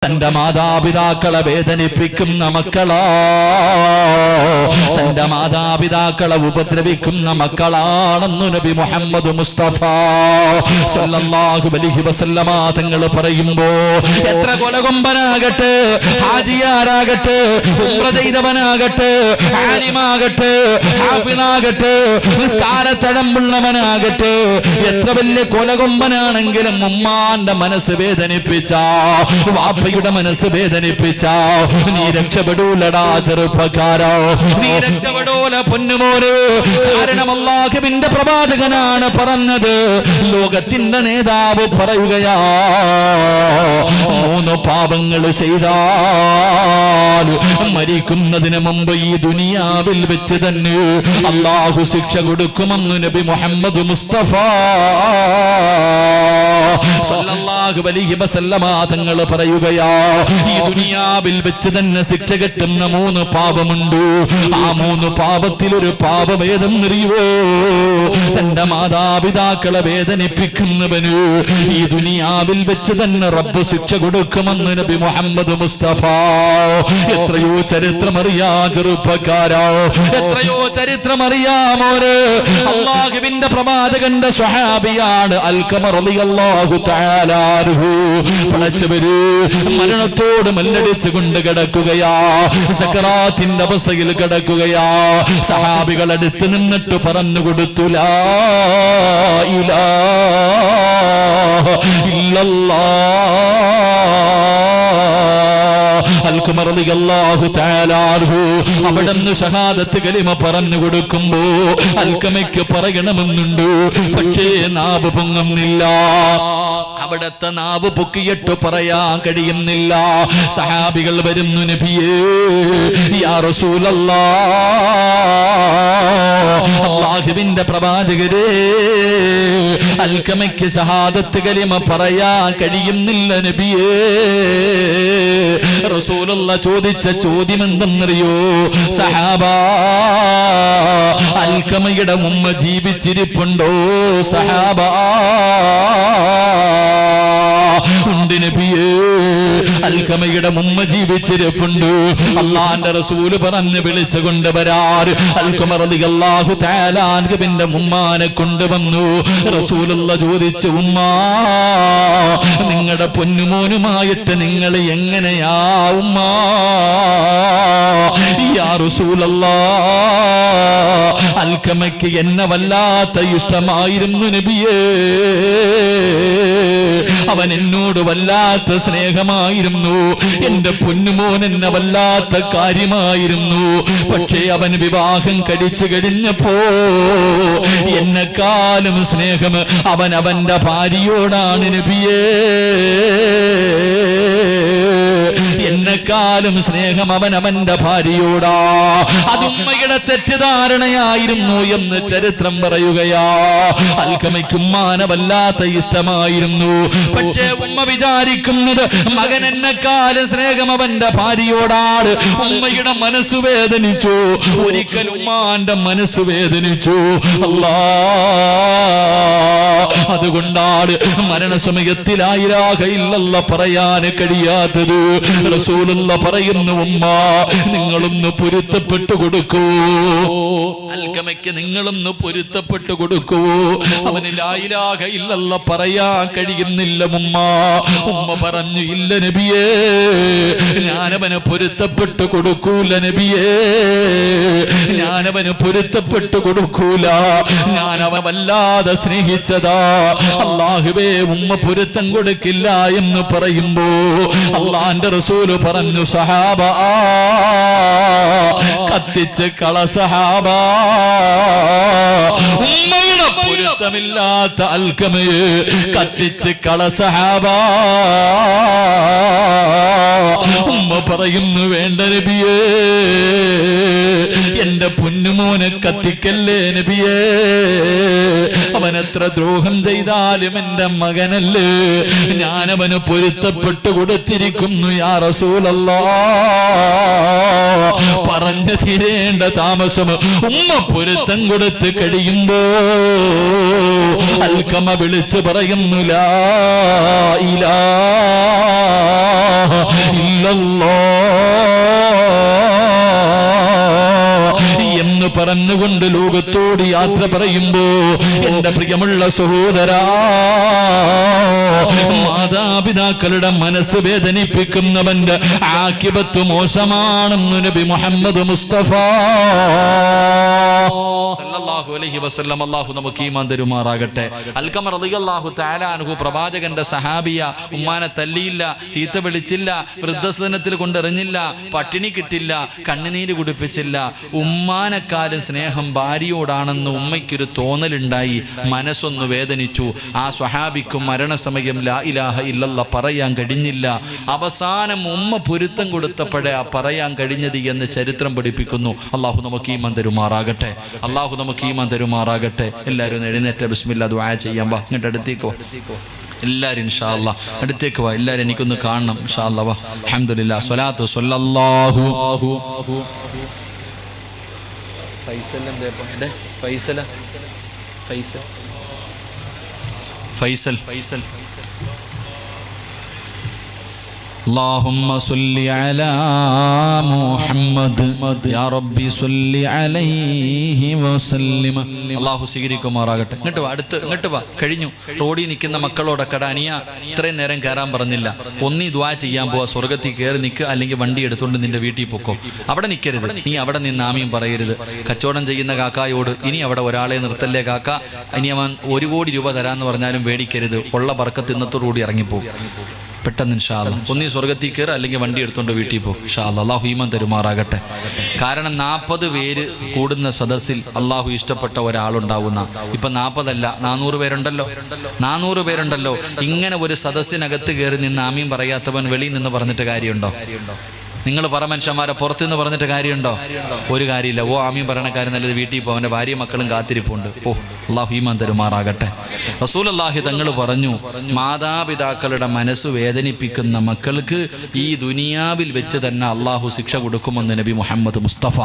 തന്റെ മാതാപിതാക്കളെ വേദനിപ്പിക്കുന്ന മക്കളാ, തന്റെ മാതാപിതാക്കളെ ഉപദ്രവിക്കുന്ന മക്കളാണെന്നു നബി മുഹമ്മദ് മുസ്തഫ സല്ലല്ലാഹു അലൈഹി വസല്ലമ തങ്ങൾ പറയുമ്പോ, എത്ര കൊലകൊമ്പനാകട്ടെ, ഹാജിയാരാകട്ടെ, ഉംറ ചെയ്തവനാകട്ടെ, ആലിമാകട്ടെ, ഹാഫിളാകട്ടെ, നിസ്കാരത്തടമ്പുള്ളവനാകട്ടെ, എത്ര വലിയ കൊലകൊമ്പനാണെങ്കിലും ഉമ്മാന്റെ മനസ്സ് വേദനിപ്പിച്ച, വാപ്പയുടെ മനസ്സ് വേദനിപ്പിച്ച, നീ രക്ഷപ്പെടൂലടാ ചെറുപ്പക്കാരോ, നീ രക്ഷപ്പെടൂല പൊന്നുമോന്. കാരണം അല്ലാഹുവിന്റെ പ്രവാചകനാണ് പറഞ്ഞത്, ലോകത്തിന്റെ നേതാവ് പറയുകയാ, 3 പാപങ്ങൾ ചെയ്താൽ മരിക്കുന്നതിന് മുമ്പ് ഈ ദുനിയാവിൽ വെച്ച് തന്നെ അല്ലാഹു ശിക്ഷ കൊടുക്കുമെന്ന് നബി മുഹമ്മദ് മുസ്തഫ സല്ലല്ലാഹു അലൈഹി വസല്ലമ തങ്ങൾ പറയുകയാ, ഈ ദുനിയാവിൽ വെച്ച് തന്നെ ശിക്ഷ കിട്ടുന്ന 3 പാപമുണ്ട്. ആ 3 പാപത്തിലൊരു പാപം ഏതെന്നറിയോ? തന്റെ മാതാപിതാക്കളെ വേദനിപ്പിക്കുന്നവന് ഈ ദുനിയാവിൽ വെച്ച് തന്നെ റബ്ബ് ശിക്ഷ കൊടുക്കുമെന്ന് നബി മുഹമ്മദ് മുസ്തഫ. എത്രയോ ചരിത്രമറിയാ ചെറുപ്പക്കാരോ, എത്രയോ ചരിത്രമറിയാമോര്. അല്ലാഹുവിന്റെ പ്രവാചകന്റെ സ്വഹാബിയാണ് അൽഖമ റളിയല്ലാഹു തആല അൻഹു. പടച്ചവര് മരണത്തോട് മല്ലടിച്ചു കൊണ്ട് കിടക്കുകയാ, സക്കറാത്തിന്റെ അവസ്ഥയിൽ കിടക്കുകയാ. സഹാബികൾ അടുത്ത് നിന്നിട്ട് പറഞ്ഞു കൊടുത്തു, ലാ ഇലാഹ ഇല്ലല്ലാഹ്. അൽഖമ റളിയല്ലാഹു തആല അൻഹു അവിടുന്ന് ഷഹാദത്ത് കലിമ പറഞ്ഞു കൊടുക്കുമ്പോ അൽഖമയ്ക്ക് പറയണമെന്നുണ്ട്, പക്ഷേ നാവ് പൊങ്ങുന്നില്ല. അവിടത്തെ നാവ് പൊക്കിയിട്ട് പറയാൻ കഴിയുന്നില്ല. സഹാബികൾ വരുന്നു, നബിയേ യാ റസൂലല്ലാഹ്, അല്ലാഹുവിന്റെ പ്രവാചകരേ, അൽഖമയ്ക്ക് ഷഹാദത്ത് കലിമ പറയാൻ കഴിയുന്നില്ല നബിയേ. റസൂലുള്ള ചോദിച്ച ചോദ്യം എന്തെന്നറിയോ? സഹാബാ, അൽഖമയുടെ ഉമ്മ ജീവിച്ചിരിപ്പുണ്ടോ? സഹാബാ, ഉണ്ട് നബിയേ, അൽഖമയുടെ ഉമ്മ ജീവിച്ചിരിപ്പുണ്ട്. അല്ലാഹുവിന്റെ റസൂൽ പറഞ്ഞു വിളിച്ചു കൊണ്ടുവരാറ്. അൽഖമ റളിയല്ലാഹു തആല അൻഹുവിന്റെ ഉമ്മാനെ കൊണ്ടുവന്നു. റസൂലുള്ള ചോദിച്ചു, ഉമ്മാ, നിങ്ങളുടെ പൊന്നുമോനുമായിട്ട് നിങ്ങൾ എങ്ങനെയാ ഉമ്മാ? യാ റസൂലല്ലാഹ്, അൽഖമയ്ക്ക് എന്നെ വല്ലാത്ത ഇഷ്ടമായിരുന്നു നബിയേ, അവൻ എന്നോട് വല്ലാത്ത സ്നേഹമായിരുന്നു, എന്റെ പൊന്നുമോൻ എന്നെ വല്ലാത്ത കാര്യമായിരുന്നു. പക്ഷേ അവൻ വിവാഹം കഴിച്ചു കഴിഞ്ഞപ്പോ എന്നെക്കാളും സ്നേഹം അവൻ അവന്റെ ഭാര്യയോടാണ് നബിയേ, എന്നെക്കാളും സ്നേഹം അവൻ അവന്റെ ഭാര്യയോടാ. അത് ഉമ്മയുടെ തെറ്റിദ്ധാരണയായിരുന്നു എന്ന് ചരിത്രം പറയുകയാ. അൽഖമയ്ക്ക് ഉമ്മാനെ വല്ലാത്ത ഇഷ്ടമായിരുന്നു. പക്ഷേ ഉമ്മ വിചാരിക്കുന്നത് മകൻ എന്നെക്കാളും സ്നേഹം അവന്റെ ഭാര്യയോടാണ്. ഉമ്മയുടെ മനസ്സ് വേദനിച്ചു, ഒരിക്കൽ ഉമ്മാന്റെ മനസ്സ് വേദനിച്ചു. അല്ലാ, അതുകൊണ്ടാണ് മരണസമയത്തിൽ ലാ ഇലാഹ ഇല്ലല്ലാഹ് പറയാൻ കഴിയാത്തത്. റസൂലുള്ള പറയുന്നു, ഉമ്മ, നിങ്ങളൊന്ന് പൊരുത്തപ്പെട്ടു കൊടുക്കൂ, അൽഖമയ്ക്ക് നിങ്ങളൊന്ന് പൊരുത്തപ്പെട്ടു കൊടുക്കൂ. അവന് ലാ ഇലാഹ ഇല്ലല്ലാഹ് പറയാൻ കഴിയുന്നില്ല ഉമ്മ. ഉമ്മ പറഞ്ഞു, ഇല്ല നബിയേ, ഞാനവന് പൊരുത്തപ്പെട്ടു കൊടുക്കൂല നബിയേ, ഞാനവന് പൊരുത്തപ്പെട്ടു കൊടുക്കൂല, ഞാനവൻ വല്ലാതെ സ്നേഹിച്ചതാ. അല്ലാഹുവേ, ഉമ്മ പൊരുത്തം കൊടുക്കില്ല എന്ന് പറയുമ്പോ അല്ലാഹുവിന്റെ റസൂല് പറഞ്ഞു, സഹാബ, കത്തിച്ച് കള സഹാബ, ഉമ്മയുടെ പൊരുത്തമില്ലാത്ത അൽഖമയെ കത്തിച്ച് കള സഹാബ. ഉമ്മ പറയുന്നു, വേണ്ട നബിയേ, എന്റെ പൊന്നുമോനെ കത്തിക്കല്ലേ നബിയേ, അവനെത്ര ദ്രോഹം ചെയ്താലും എന്റെ മകനല്ലേ, ഞാനവന് പൊരുത്തപ്പെട്ടു കൊടുത്തിരിക്കുന്നു യാ റസൂലല്ലാഹ്. പറഞ്ഞു തീരേണ്ട താമസം ഉമ്മ പൊരുത്തം കൊടുത്ത് കഴിയുമ്പോ അൽഖമ വിളിച്ചു പറയുന്നു, ലാ ഇലാഹ എന്ന് പറഞ്ഞുകൊണ്ട് ലോകത്തോട് യാത്ര പറയുമ്പോ എന്റെ പ്രിയമുള്ള സഹോദരാ, മാതാപിതാക്കളുടെ മനസ്സ് വേദനിപ്പിക്കുന്നവന്റെ ആഖിബത്ത് മോശമാണെന്ന് നബി മുഹമ്മദ് മുസ്തഫ സല്ലല്ലാഹു അലൈഹി വസല്ലം. അല്ലാഹു നമുക്ക് ഈമാൻ തരുമാറാകട്ടെ. അൽഖമ റളിയല്ലാഹു തആല അൻഹു പ്രവാചകന്റെ സഹാബിയ. ഉമ്മാനെ തല്ലിയില്ല, ചീത്ത വിളിച്ചില്ല, വൃദ്ധസദനത്തിൽ കൊണ്ടെറിഞ്ഞില്ല, പട്ടിണി കിട്ടില്ല, കണ്ണുനീര് കുടിപ്പിച്ചില്ല. ഉമ്മാനെക്കാളും സ്നേഹം ഭാര്യയോടാണെന്ന് ഉമ്മയ്ക്കൊരു തോന്നലുണ്ടായി, മനസ്സൊന്ന് വേദനിച്ചു. ആ സ്വഹാബിക്കും മരണസമയം ലാ ഇലാഹ ഇല്ലല്ലാഹ് പറയാൻ കഴിഞ്ഞില്ല. അവസാനം ഉമ്മ പൊരുത്തം കൊടുത്തപ്പോഴേ ആ പറയാൻ കഴിഞ്ഞത് എന്ന് ചരിത്രം പഠിപ്പിക്കുന്നു. അല്ലാഹു നമുക്ക് ഈമാൻ തരുമാറാകട്ടെ. അല്ലാഹു നമുക്ക് ഈമാൻ തരുമാറാകട്ടെ. എല്ലാവരും എഴുന്നേറ്റ് ബിസ്മില്ലാ ദുആ ചെയ്യാം. വാ, ഇങ്ങോട്ട് അടുത്തേക്ക് വാ എല്ലാവരും, ഇൻഷാ അല്ലാഹ് അടുത്തേക്ക് വാ. എല്ലാവരും എനിക്കൊന്ന് കാണണം ഇൻഷാ അല്ലാഹ്. വാ, അൽഹംദുലില്ലാഹ്, സ്വലാത്തു സ്വല്ലല്ലാഹു ഫൈസൽ اللهم صل على محمد يا ربي صل عليه وسلم. അല്ലാഹു സ്വീകരിക്കുമാറാകട്ടെ. ഇങ്ങോട്ട് വാ, അടുത്ത് ഇങ്ങോട്ട് വാ. കഴിഞ്ഞു. റോഡിൽ നിൽക്കുന്ന മക്കളോടൊക്കെ അനിയ ഇത്രയും നേരം കയറാൻ പറഞ്ഞില്ല, ഒന്നീ ദുആ ചെയ്യാൻ പോവാ, സ്വർഗത്തിൽ കയറി നിൽക്കുക, അല്ലെങ്കിൽ വണ്ടി എടുത്തുകൊണ്ട് നിന്റെ വീട്ടിൽ പൊക്കോ. അവിടെ നിൽക്കരുത്, നീ അവിടെ നിന്ന് ആമീൻ പറയരുത്. കച്ചവടം ചെയ്യുന്ന കാക്കായോട് ഇനി അവിടെ ഒരാളെ നിർത്തല്ലേ കാക്ക, ഇനി അവൻ 1 കോടി രൂപ തരാമെന്ന് പറഞ്ഞാലും പേടിക്കരുത്, ഉള്ള ബർക്കത്ത് ഇന്നത്തോടുകൂടി ഇറങ്ങിപ്പോകും പെട്ടെന്ന് ഇൻഷാ അല്ലാഹ്. ഒന്നീ സ്വർഗത്തിൽ കയറി, അല്ലെങ്കിൽ വണ്ടി എടുത്തുകൊണ്ട് വീട്ടിൽ പോകും ഇൻഷാ അല്ലാഹ്. അല്ലാഹു ഈമാൻ തരുമാറാകട്ടെ. കാരണം 40 പേര് കൂടുന്ന സദസ്സിൽ അല്ലാഹു ഇഷ്ടപ്പെട്ട ഒരാളുണ്ടാവുന്ന, ഇപ്പൊ 40 അല്ല 400 പേരുണ്ടല്ലോ, 400 പേരുണ്ടല്ലോ. ഇങ്ങനെ ഒരു സദസ്സിനകത്ത് കയറി നിന്ന് ആമീൻ പറയാത്തവൻ വെളിയിൽ നിന്ന് പറഞ്ഞിട്ട് കാര്യമുണ്ടോ? നിങ്ങൾ പറ മനുഷ്യന്മാരെ, പുറത്തുനിന്ന് പറഞ്ഞിട്ട് കാര്യമുണ്ടോ? ഒരു കാര്യമില്ല. ഓ ആമീൻ പറയണ കാര്യം നല്ലത്, വീട്ടിൽ പോകും, അവൻ്റെ ഭാര്യ മക്കളും കാത്തിരിപ്പുണ്ട്. ഓ അല്ലാഹു ഈമാൻ തരുമാറാകട്ടെ. റസൂലുള്ളാഹി തങ്ങൾ പറഞ്ഞു, മാതാപിതാക്കളുടെ മനസ്സ് വേദനിപ്പിക്കുന്ന മക്കൾക്ക് ഈ ദുനിയാവിൽ വെച്ച് തന്നെ അല്ലാഹു ശിക്ഷ കൊടുക്കുമെന്ന് നബി മുഹമ്മദ് മുസ്തഫ.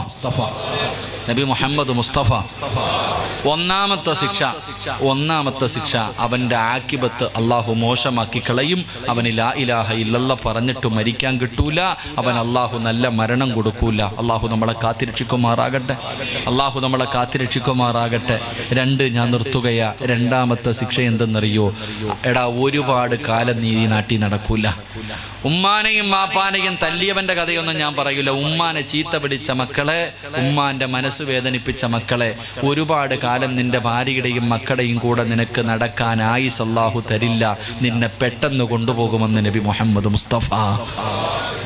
ഒന്നാമത്തെ ശിക്ഷ അവൻ്റെ ആക്കിബത്ത് അല്ലാഹു മോശമാക്കി കളയും. അവന് ലാ ഇലാഹ ഇല്ലല്ലാഹ് പറഞ്ഞിട്ട് മരിക്കാൻ കിട്ടൂല, അവൻ അല്ലാഹു നല്ല മരണം കൊടുക്കൂല. അല്ലാഹു നമ്മളെ കാത്തിരക്ഷിക്കുമാറാകട്ടെ. 2 ഞാൻ നിർത്തുകയാ. രണ്ടാമത്തെ ശിക്ഷ എന്തെന്നറിയോ? എടാ, ഒരുപാട് കാലം നീ ഈ നാട്ടിൽ നടക്കൂല. ഉമ്മാനെയും മാപ്പാനെയും തല്ലിയവന്റെ കഥയൊന്നും ഞാൻ പറയൂല. ഉമ്മാനെ ചീത്ത പിടിച്ച മക്കളെ, ഉമ്മാന്റെ മനസ്സ് വേദനിപ്പിച്ച മക്കളെ, ഒരുപാട് കാലം നിന്റെ ഭാര്യയുടെയും മക്കളുടെയും കൂടെ നിനക്ക് നടക്കാൻ ആയുസ് അല്ലാഹു തരില്ല. നിന്നെ പെട്ടെന്ന് കൊണ്ടുപോകുമെന്ന് നബി മുഹമ്മദ് മുസ്തഫ.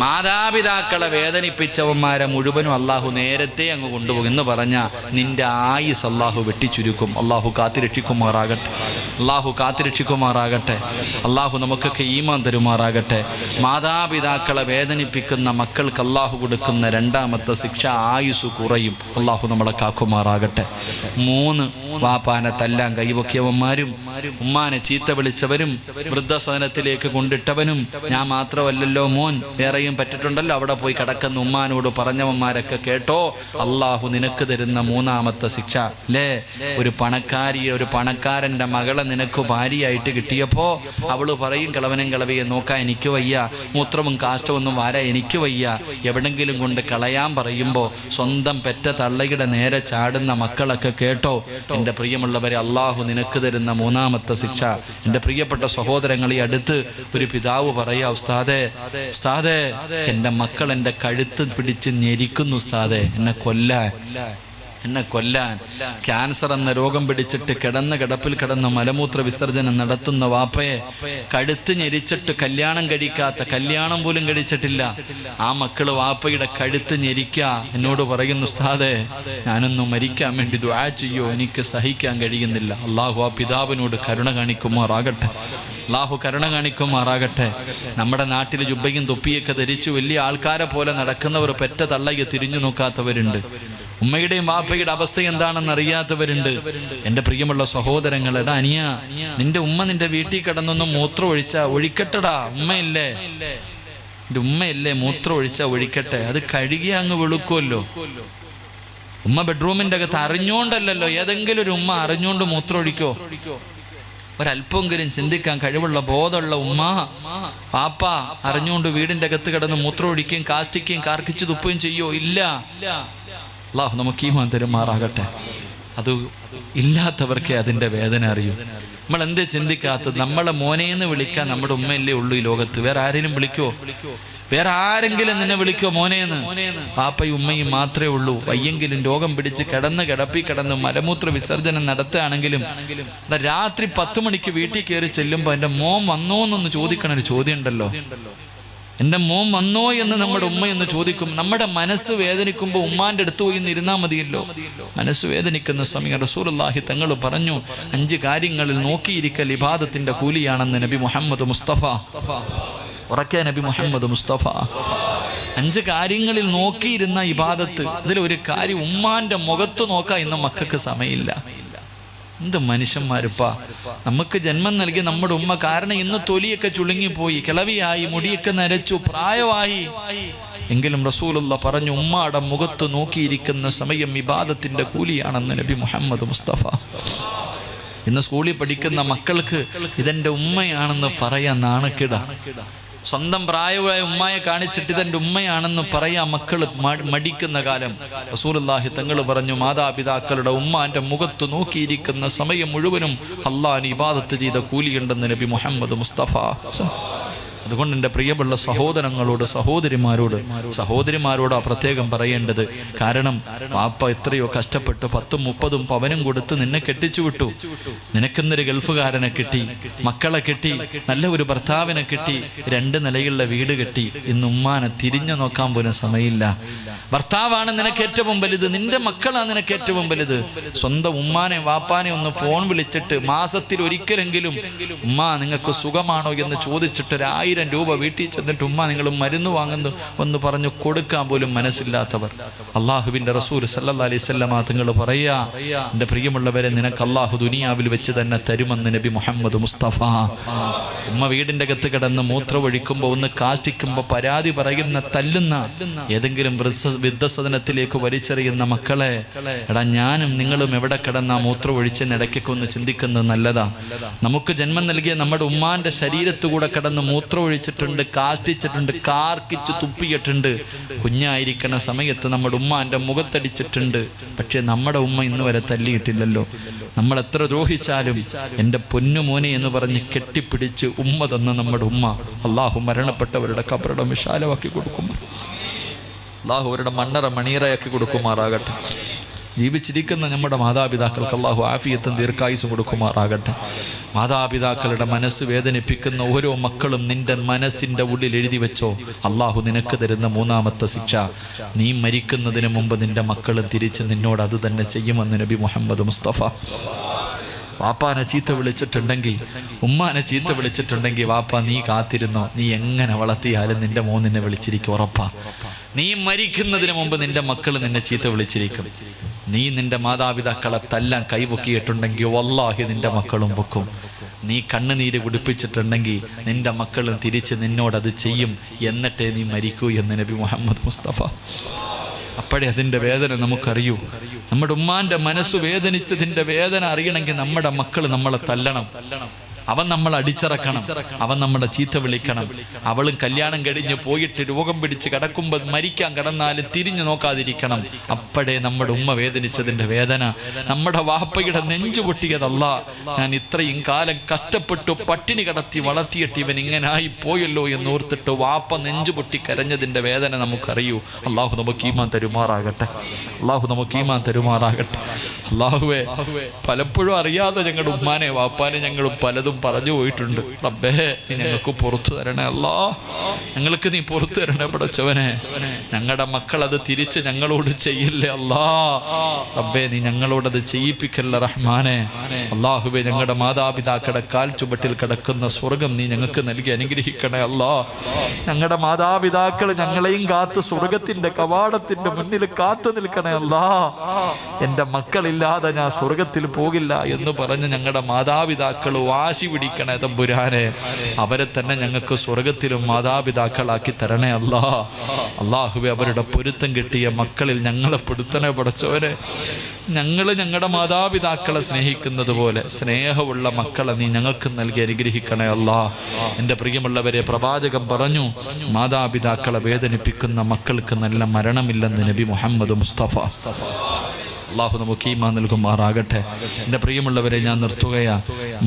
മാതാപിതാക്കളെ വേദനിപ്പിച്ചവന്മാരെ മുഴുവനും അല്ലാഹു നേരത്തെ അങ്ങ് കൊണ്ടുപോകും എന്ന് പറഞ്ഞ നിന്റെ ആയുസ് അല്ലാഹു വെട്ടിച്ചുരുക്കും. അല്ലാഹു കാത്തിരക്ഷിക്കുമാറാകട്ടെ. അല്ലാഹു നമുക്കൊക്കെ ഈമാൻ തരുമാറാകട്ടെ. മാതാപിതാക്കളെ വേദനിപ്പിക്കുന്ന മക്കൾക്ക് അല്ലാഹു കൊടുക്കുന്ന രണ്ടാമത്തെ ശിക്ഷ ആയുസ് കുറയും. അല്ലാഹു നമ്മളെ കാക്കുമാറാകട്ടെ. 3 വാപ്പാനെ തല്ലാൻ കൈവക്കിയവന്മാരും ഉമ്മാനെ ചീത്ത വിളിച്ചവരും വൃദ്ധസദനത്തിലേക്ക് കൊണ്ടിട്ടവനും, ഞാൻ മാത്രമല്ലല്ലോ മോൻ, വേറെയും പറ്റിട്ടുണ്ടല്ലോ, അവിടെ പോയി കിടക്കുന്ന ഉമ്മാനോട് പറഞ്ഞവന്മാരൊക്കെ കേട്ടോ, അല്ലാഹു നിനക്ക് തരുന്ന 3ാമത്തെ ശിക്ഷ അല്ലേ? ഒരു പണക്കാരൻ്റെ മകളെ നിനക്ക് ഭാര്യയായിട്ട് കിട്ടിയപ്പോ അവള് പറയും, കിളവനും കിളവിയെ നോക്കാൻ എനിക്ക് വയ്യ, മൂത്രവും കാഷ്ടമൊന്നും വാരാൻ എനിക്ക് വയ്യ, എവിടെങ്കിലും കൊണ്ട് കളയാൻ പറയുമ്പോൾ സ്വന്തം പെറ്റ തള്ളയുടെ നേരെ ചാടുന്ന മക്കളൊക്കെ കേട്ടോ. എൻ്റെ പ്രിയമുള്ളവരെ, അല്ലാഹു നിനക്ക് തരുന്ന 3ാമത്തെ ശിക്ഷ. എൻ്റെ പ്രിയപ്പെട്ട സഹോദരങ്ങളെ, അടുത്ത് ഒരു പിതാവ് പറയാ, ഉസ്താദേ എൻ്റെ മക്കൾ എൻ്റെ കഴുത്ത് പിടിച്ച് ഞെരിക്കുന്നു ഉസ്താദേ, എന്നെ കൊല്ലാൻ. ക്യാൻസർ എന്ന രോഗം പിടിച്ചിട്ട് കിടപ്പിൽ കിടന്ന് മലമൂത്ര വിസർജനം നടത്തുന്ന വാപ്പയെ കഴുത്ത് ഞെരിച്ചിട്ട് കല്യാണം പോലും കഴിച്ചിട്ടില്ല ആ മക്കള് വാപ്പയുടെ കഴുത്ത് ഞെരിക്കുക. എന്നോട് പറയുന്നു, ഉസ്താദേ ഞാനൊന്നും മരിക്കാൻ വേണ്ടി ദുആ ചെയ്യോ, എനിക്ക് സഹിക്കാൻ കഴിയുന്നില്ല. അല്ലാഹു ആ പിതാവിനോട് കരുണ കാണിക്കുമാറാകട്ടെ. നമ്മുടെ നാട്ടിൽ ജുബ്ബയും തൊപ്പിയൊക്കെ ധരിച്ചു വലിയ ആൾക്കാരെ പോലെ നടക്കുന്നവർ പെറ്റ തള്ളയെ തിരിഞ്ഞു നോക്കാത്തവരുണ്ട്. ഉമ്മയുടെയും വാപ്പയുടെ അവസ്ഥ എന്താണെന്ന് അറിയാത്തവരുണ്ട്. എൻ്റെ പ്രിയമുള്ള സഹോദരങ്ങളെടാ, അനിയ, നിന്റെ ഉമ്മ നിന്റെ വീട്ടിൽ കിടന്നൊന്നും മൂത്രം ഒഴിക്കട്ടടാ. ഉമ്മയല്ലേ മൂത്രം ഒഴിക്കട്ടെ, അത് കഴുകി അങ്ങ് വെളുക്കുമല്ലോ. ഉമ്മ ബെഡ്റൂമിൻ്റെ അകത്ത് അറിഞ്ഞോണ്ടല്ലോ, ഏതെങ്കിലും ഒരു ഉമ്മ അറിഞ്ഞോണ്ട് മൂത്രം ഒഴിക്കോ? ഒരല്പമെങ്കിലും ചിന്തിക്കാൻ കഴിവുള്ള ബോധമുള്ള ഉമ്മ പാപ്പ അറിഞ്ഞുകൊണ്ട് വീടിൻ്റെ അകത്ത് കിടന്ന് മൂത്രമൊഴിക്കുകയും കാഷ്ടിക്കുകയും കാർക്കിച്ച് തുപ്പുകയും ചെയ്യോ? ഇല്ല. അല്ലാഹു നമുക്ക് ഈമാൻ തരുമാറാകട്ടെ. അത് ഇല്ലാത്തവർക്കേ അതിൻ്റെ വേദന അറിയൂ. നമ്മൾ എന്തേ ചിന്തിക്കാത്തത്? നമ്മളെ മോനേന്ന് വിളിക്കാൻ നമ്മുടെ ഉമ്മയല്ലേ ഉള്ളൂ ഈ ലോകത്ത്. വേറെ ആരെങ്കിലും വിളിക്കുമോ? വേറെ ആരെങ്കിലും നിന്നെ വിളിക്കോ മോനേന്ന്? പാപ്പയും ഉമ്മയും മാത്രമേ ഉള്ളൂ. വയ്യെങ്കിലും രോഗം പിടിച്ച് കിടന്ന് മലമൂത്ര വിസർജനം നടത്തുകയാണെങ്കിലും രാത്രി 10 മണിക്ക് വീട്ടിൽ കയറി ചെല്ലുമ്പോൾ എൻ്റെ മോൻ വന്നോ എന്നൊന്ന് ചോദിക്കണ ഒരു ചോദ്യം ഉണ്ടല്ലോ. എൻ്റെ മോൻ വന്നോ എന്ന് നമ്മുടെ ഉമ്മയെന്ന് ചോദിക്കും. നമ്മുടെ മനസ്സ് വേദനിക്കുമ്പോൾ ഉമ്മാൻ്റെ അടുത്ത് പോയി ഇരുന്നാൽ മതിയല്ലോ. മനസ്സ് വേദനിക്കുന്ന സമയം റസൂലുള്ളാഹി തങ്ങൾ പറഞ്ഞു, 5 കാര്യങ്ങളിൽ നോക്കിയിരിക്കൽ ഇബാദത്തിന്റെ കൂലിയാണെന്ന് നബി മുഹമ്മദ് മുസ്തഫ. ഉറക്കെ നബി മുഹമ്മദ് മുസ്തഫ 5 കാര്യങ്ങളിൽ നോക്കിയിരുന്ന ഇബാദത്ത്. ഇതിലൊരു കാര്യം ഉമ്മാന്റെ മുഖത്ത് നോക്കാൻ ഇന്ന് മക്കൾക്ക് സമയമില്ല. എന്ത് മനുഷ്യന്മാരിപ്പാ. നമുക്ക് ജന്മം നൽകി നമ്മുടെ ഉമ്മ. കാരണം ഇന്ന് തൊലിയൊക്കെ ചുളുങ്ങിപ്പോയി, കിളവിയായി, മുടിയൊക്കെ നരച്ചു, പ്രായമായി. എങ്കിലും റസൂലുള്ള പറഞ്ഞു, ഉമ്മയുടെ മുഖത്ത് നോക്കിയിരിക്കുന്ന സമയം ഇബാദത്തിന്റെ കൂലിയാണെന്ന് നബി മുഹമ്മദ് മുസ്തഫ. ഇന്ന് സ്കൂളിൽ പഠിക്കുന്ന മക്കൾക്ക് ഇതെന്റെ ഉമ്മയാണെന്ന് പറയാൻ നാണക്കേട. സ്വന്തം പ്രായമായ ഉമ്മയെ കാണിച്ചിട്ട് ഇതെന്റെ ഉമ്മയാണെന്ന് പറയാൻ മക്കൾ മടിക്കുന്ന കാലം. റസൂലുള്ളാഹി തങ്ങൾ പറഞ്ഞു, മാതാപിതാക്കളുടെ ഉമ്മാന്റെ മുഖത്ത് നോക്കിയിരിക്കുന്ന സമയം മുഴുവനും അല്ലാഹുവിന് ഇബാദത്ത് ചെയ്ത കൂലിയുണ്ടെന്ന് നബി മുഹമ്മദ് മുസ്തഫ. അതുകൊണ്ട് എൻ്റെ പ്രിയമുള്ള സഹോദരങ്ങളോട് സഹോദരിമാരോടാ പ്രത്യേകം പറയേണ്ടത്. കാരണം പാപ്പ എത്രയോ കഷ്ടപ്പെട്ട് 10ഉം 30ഉം പവനും കൊടുത്ത് നിന്നെ കെട്ടിച്ചു വിട്ടു. നിനക്കെന്നൊരു ഗൾഫുകാരനെ കിട്ടി, മക്കളെ കിട്ടി, നല്ല ഒരു ഭർത്താവിനെ കിട്ടി, 2 നിലയുള്ള വീട് കെട്ടി. ഇന്ന് ഉമ്മാനെ തിരിഞ്ഞു നോക്കാൻ പോലും സമയമില്ല. ഭർത്താവാണ് നിനക്ക് ഏറ്റവും വലുത്, നിന്റെ മക്കളാണ് നിനക്ക് ഏറ്റവും വലുത്. സ്വന്തം ഉമ്മാനെ വാപ്പാനെ ഒന്ന് ഫോൺ വിളിച്ചിട്ട് മാസത്തിൽ ഒരിക്കലെങ്കിലും ഉമ്മ നിങ്ങൾക്ക് സുഖമാണോ എന്ന് ചോദിച്ചിട്ട് 1000 രൂപ വീട്ടിൽ ചെന്നിട്ട് ഉമ്മ നിങ്ങൾ മരുന്ന് വാങ്ങുന്നു എന്ന് പറഞ്ഞു കൊടുക്കാൻ പോലും മനസ്സില്ലാത്തവർ. അള്ളാഹുവിന്റെ റസൂൽ സല്ലല്ലാഹു അലൈഹി വസല്ലമ തങ്ങൾ പറയാ, എൻ്റെ പ്രിയമുള്ളവരെ, നിനക്ക് അള്ളാഹു ദുനിയാവിൽ വെച്ച് തന്നെ തരുമെന്ന് നബി മുഹമ്മദ് മുസ്തഫ. ഉമ്മ വീടിൻ്റെ അകത്ത് കിടന്ന് മൂത്രമൊഴിക്കുമ്പോൾ ഒന്ന് കാഷ്ടിക്കുമ്പോൾ പരാതി പറയുന്ന, തല്ലുന്ന, ഏതെങ്കിലും വൃദ്ധസദനത്തിലേക്ക് വലിച്ചെറിയുന്ന മക്കളെ, എടാ ഞാനും നിങ്ങളും എവിടെ കിടന്ന മൂത്രം ഒഴിച്ചെന്ന് ഇടയ്ക്കൊക്കെ ഒന്ന് ചിന്തിക്കുന്നത് നല്ലതാ. നമുക്ക് ജന്മം നൽകിയ നമ്മുടെ ഉമ്മാന്റെ ശരീരത്തുകൂടെ കിടന്ന് മൂത്രം ഒഴിച്ചിട്ടുണ്ട്, കാഷ്ടിച്ചിട്ടുണ്ട്, കാർക്കിച്ച് തുപ്പിയിട്ടുണ്ട്. കുഞ്ഞായിരിക്കണ സമയത്ത് നമ്മുടെ ഉമ്മാന്റെ മുഖത്തടിച്ചിട്ടുണ്ട്. പക്ഷെ നമ്മുടെ ഉമ്മ ഇന്ന് വരെ തല്ലിയിട്ടില്ലല്ലോ. നമ്മൾ എത്ര ദ്രോഹിച്ചാലും എൻ്റെ പൊന്നുമോനെ എന്ന് പറഞ്ഞ് കെട്ടിപ്പിടിച്ച് ഉമ്മ തന്ന നമ്മുടെ ഉമ്മ, അള്ളാഹു മരണപ്പെട്ടവരുടെ ഖബറിടം വിശാലമാക്കി കൊടുക്കുമ്പോൾ അള്ളാഹു അവരുടെ മണ്ണറ മണീറയാക്കി കൊടുക്കുമാറാകട്ടെ. ജീവിച്ചിരിക്കുന്ന നമ്മുടെ മാതാപിതാക്കൾക്ക് അള്ളാഹു ആഫിയത്തും ദീർഘായുസ്സും കൊടുക്കുമാറാകട്ടെ. മാതാപിതാക്കളുടെ മനസ്സ് വേദനിപ്പിക്കുന്ന ഓരോ മക്കളും നിന്റെ മനസ്സിൻ്റെ ഉള്ളിൽ എഴുതി വെച്ചോ, അള്ളാഹു നിനക്ക് തരുന്ന 3ാമത്തെ ശിക്ഷ, നീ മരിക്കുന്നതിന് മുമ്പ് നിന്റെ മക്കളും തിരിച്ച് നിന്നോട് അത് തന്നെ ചെയ്യുമെന്ന് നബി മുഹമ്മദ് മുസ്തഫ. വാപ്പാനെ ചീത്ത വിളിച്ചിട്ടുണ്ടെങ്കിൽ, ഉമ്മാനെ ചീത്ത വിളിച്ചിട്ടുണ്ടെങ്കിൽ, വാപ്പ നീ കാത്തിരുന്നോ, നീ എങ്ങനെ വളർത്തിയാലും നിന്റെ മോൻ നിന്നെ വിളിച്ചിരിക്കും, ഉറപ്പാ. നീ മരിക്കുന്നതിന് മുമ്പ് നിന്റെ മക്കൾ നിന്നെ ചീത്ത വിളിച്ചിരിക്കും. നീ നിന്റെ മാതാപിതാക്കളെ തല്ലാൻ കൈപൊക്കിയിട്ടുണ്ടെങ്കിൽ വല്ലാഹി നിന്റെ മക്കളും പൊക്കും. നീ കണ്ണുനീര് കുടിപ്പിച്ചിട്ടുണ്ടെങ്കിൽ നിന്റെ മക്കളും തിരിച്ച് നിന്നോടത് ചെയ്യും. എന്നിട്ടേ നീ മരിക്കൂ എന്ന് നബി മുഹമ്മദ് മുസ്തഫ. അപ്പോഴേ അതിൻ്റെ വേദന നമുക്കറിയൂ. നമ്മുടെ ഉമ്മാന്റെ മനസ്സ് വേദനിച്ചതിൻ്റെ വേദന അറിയണമെങ്കിൽ നമ്മുടെ മക്കൾ നമ്മളെ തല്ലണം, അവൻ നമ്മൾ അടിച്ചിറക്കണം, അവൻ നമ്മളെ ചീത്ത വിളിക്കണം. അവളും കല്യാണം കഴിഞ്ഞ് പോയിട്ട് രോഗം പിടിച്ച് കിടക്കുമ്പോൾ മരിക്കാൻ കിടന്നാലും തിരിഞ്ഞു നോക്കാതിരിക്കണം. അപ്പോഴേ നമ്മുടെ ഉമ്മ വേദനിച്ചതിൻ്റെ വേദന. നമ്മുടെ വാപ്പയുടെ നെഞ്ചു പൊട്ടിയതല്ല, ഞാൻ ഇത്രയും കാലം കഷ്ടപ്പെട്ടു പട്ടിണി കിടത്തി വളർത്തിയിട്ട് ഇവൻ ഇങ്ങനായി പോയല്ലോ എന്നോർത്തിട്ട് വാപ്പ നെഞ്ചു പൊട്ടി കരഞ്ഞതിൻ്റെ വേദന നമുക്കറിയൂ. അള്ളാഹു നമുക്ക് ഈമാൻ തരുമാറാകട്ടെ. അള്ളാഹു നമുക്ക് ഈമാൻ തരുമാറാകട്ടെ. അള്ളാഹുവേ, പലപ്പോഴും അറിയാതെ ഞങ്ങളുടെ ഉമ്മാനെ വാപ്പാനെ ഞങ്ങൾ പലതും പറഞ്ഞു പോയിട്ടുണ്ട്. റബ്ബേ, നീ ഞങ്ങൾക്ക് പുറത്തു തരണേ. അല്ലാ, ഞങ്ങൾക്ക് നീ പുറത്തു തരണേ പടച്ചവനെ. ഞങ്ങളുടെ മക്കൾ അത് തിരിച്ച് ഞങ്ങളോട് ചെയ്യില്ലേ അല്ലാ. റബ്ബേ, നീ ഞങ്ങളോടത് ചെയ്യിപ്പിക്കല്ല റഹ്മാനെ. അള്ളാഹുവേ, ഞങ്ങളുടെ മാതാപിതാക്കളുടെ കാൽ ചുവട്ടിൽ കിടക്കുന്ന സ്വർഗം നീ ഞങ്ങൾക്ക് നൽകി അനുഗ്രഹിക്കണേ അല്ലാ. ഞങ്ങളുടെ മാതാപിതാക്കൾ ഞങ്ങളെയും കാത്ത് സ്വർഗത്തിന്റെ കവാടത്തിന്റെ മുന്നിൽ കാത്തു നിൽക്കണേ അല്ലാ. എൻ്റെ മക്കളില്ലാതെ ഞാൻ സ്വർഗത്തിൽ പോകില്ല എന്ന് പറഞ്ഞ് ഞങ്ങളുടെ മാതാപിതാക്കൾ വാശി പിടിക്കണേ തമ്പുരാനെ. അവരെ തന്നെ ഞങ്ങൾക്ക് സ്വർഗത്തിലും മാതാപിതാക്കളാക്കി തരണേ അല്ലാ. അള്ളാഹുവേ, അവരുടെ പൊരുത്തം കിട്ടിയ മക്കളിൽ ഞങ്ങളെ പെടുത്തണേ പടച്ചവരെ. ഞങ്ങളുടെ മാതാപിതാക്കളെ സ്നേഹിക്കുന്നത് പോലെ സ്നേഹമുള്ള മക്കളെ നീ ഞങ്ങൾക്ക് നൽകി അനുഗ്രഹിക്കണേ അല്ലാ. എൻ്റെ പ്രിയമുള്ളവരെ, പ്രവാചകൻ പറഞ്ഞു, മാതാപിതാക്കളെ വേദനിപ്പിക്കുന്ന മക്കൾക്ക് നല്ല മരണമില്ലെന്ന് നബി മുഹമ്മദ് മുസ്തഫ. അള്ളാഹു നമുക്ക് ഈമാൻ നൽകുമാറാകട്ടെ. എൻ്റെ പ്രിയമുള്ളവരെ, ഞാൻ നിർത്തുകയാ.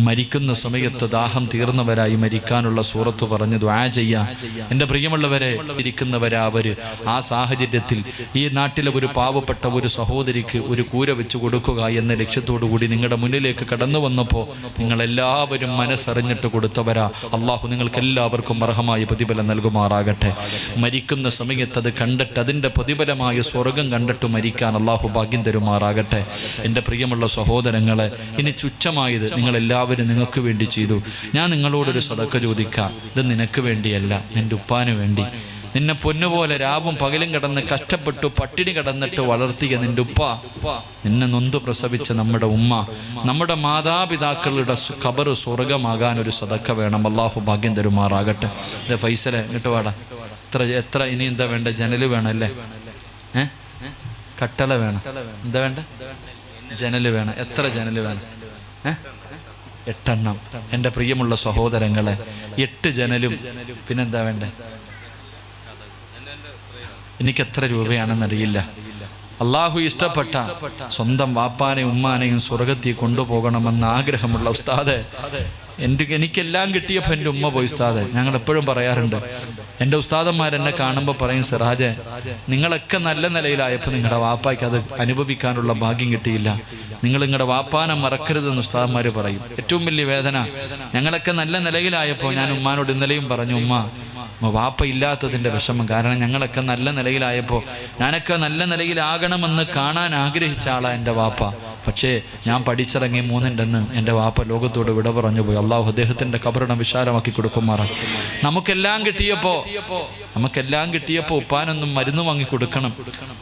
മരിക്കുന്ന സമയത്ത് ദാഹം തീർന്നവരായി മരിക്കാനുള്ള സൂറത്ത് പറഞ്ഞ് ദുആ ചെയ്യാം. എൻ്റെ പ്രിയമുള്ളവരെ, ഇരിക്കുന്നവരാവര് ആ സാഹചര്യത്തിൽ ഈ നാട്ടിലെ ഒരു പാവപ്പെട്ട ഒരു സഹോദരിക്ക് ഒരു കൂര വെച്ച് കൊടുക്കുക എന്ന ലക്ഷ്യത്തോടു കൂടി നിങ്ങളുടെ മുന്നിലേക്ക് കടന്നു വന്നപ്പോൾ നിങ്ങളെല്ലാവരും മനസ്സറിഞ്ഞിട്ട് കൊടുത്തവരാ. അള്ളാഹു നിങ്ങൾക്ക് എല്ലാവർക്കും അർഹമായ പ്രതിഫലം നൽകുമാറാകട്ടെ. മരിക്കുന്ന സമയത്ത് അത് കണ്ടിട്ട് അതിൻ്റെ പ്രതിഫലമായ സ്വർഗം കണ്ടിട്ട് മരിക്കാൻ അള്ളാഹു ഭാഗ്യം തരുമാറാകട്ടെ. എൻ്റെ പ്രിയമുള്ള സഹോദരങ്ങളെ, ഇനി തുച്ഛമായത് നിങ്ങളെല്ലാവരും നിങ്ങൾക്ക് വേണ്ടി ചെയ്തു. ഞാൻ നിങ്ങളോടൊരു സദക്ക ചോദിക്കാം. ഇത് നിനക്ക് വേണ്ടിയല്ല, നിൻ്റെ ഉപ്പാന് വേണ്ടി. നിന്നെ പൊന്നുപോലെ രാവും പകലും കിടന്ന് കഷ്ടപ്പെട്ടു പട്ടിണി കിടന്നിട്ട് വളർത്തിയ നിൻ്റെ ഉപ്പ, നിന്നെ നൊന്തു പ്രസവിച്ച നമ്മുടെ ഉമ്മ, നമ്മുടെ മാതാപിതാക്കളുടെ ഖബറ് സ്വർഗമാകാൻ ഒരു സദക്ക വേണം. അള്ളാഹു ഭാഗ്യം തരുമാറാകട്ടെ. ഇത് ഫൈസലെ ഇങ്ങോട്ട് വാടാ. എത്ര ഇനി എന്താ വേണ്ട? ജനല് വേണമല്ലേ? കട്ടള വേണം. എന്താ വേണ്ട? ജനല് വേണം. എത്ര ജനല് വേണം? 8 എണ്ണം. എൻ്റെ പ്രിയമുള്ള സഹോദരങ്ങളെ, 8 ജനലും പിന്നെന്താ വേണ്ടേ? എനിക്ക് എത്ര രൂപയാണെന്നറിയില്ല. അള്ളാഹു ഇഷ്ടപ്പെട്ട സ്വന്തം വാപ്പാനെയും ഉമ്മാനെയും സ്വർഗത്തിൽ കൊണ്ടുപോകണമെന്ന് ആഗ്രഹമുള്ള ഉസ്താദെ, എനിക്കെല്ലാം കിട്ടിയപ്പോൾ എൻ്റെ ഉമ്മ പോയി ഉസ്താദെ. ഞങ്ങൾ എപ്പോഴും പറയാറുണ്ട്, എൻ്റെ ഉസ്താദന്മാരെന്നെ കാണുമ്പോൾ പറയും, സിറാജെ നിങ്ങളൊക്കെ നല്ല നിലയിലായപ്പോൾ നിങ്ങളുടെ വാപ്പായ്ക്ക് അത് അനുഭവിക്കാനുള്ള ഭാഗ്യം കിട്ടിയില്ല. നിങ്ങൾ നിങ്ങളുടെ വാപ്പാനെ മറക്കരുതെന്ന് ഉസ്താദന്മാർ പറയും. ഏറ്റവും വലിയ വേദന, ഞങ്ങളൊക്കെ നല്ല നിലയിലായപ്പോൾ ഞാൻ ഉമ്മാനോട് ഇന്നലെയും പറഞ്ഞു, ഉമ്മ വാപ്പ ഇല്ലാത്തതിൻ്റെ വിഷമം. കാരണം ഞങ്ങളൊക്കെ നല്ല നിലയിലായപ്പോൾ ഞാനൊക്കെ നല്ല നിലയിലാകണമെന്ന് കാണാൻ ആഗ്രഹിച്ച ആളാണ് എൻ്റെ വാപ്പ. പക്ഷേ ഞാൻ പഠിച്ചിറങ്ങി 3 എൻ്റെ വാപ്പ ലോകത്തോട് വിട പറഞ്ഞു പോയി. അള്ളാഹു അദ്ദേഹത്തിൻ്റെ ഖബറിനെ വിശാലമാക്കി കൊടുക്കുമാറാണ്. നമുക്കെല്ലാം കിട്ടിയപ്പോൾ ഉപ്പാനൊന്നും മരുന്ന് വാങ്ങി കൊടുക്കണം,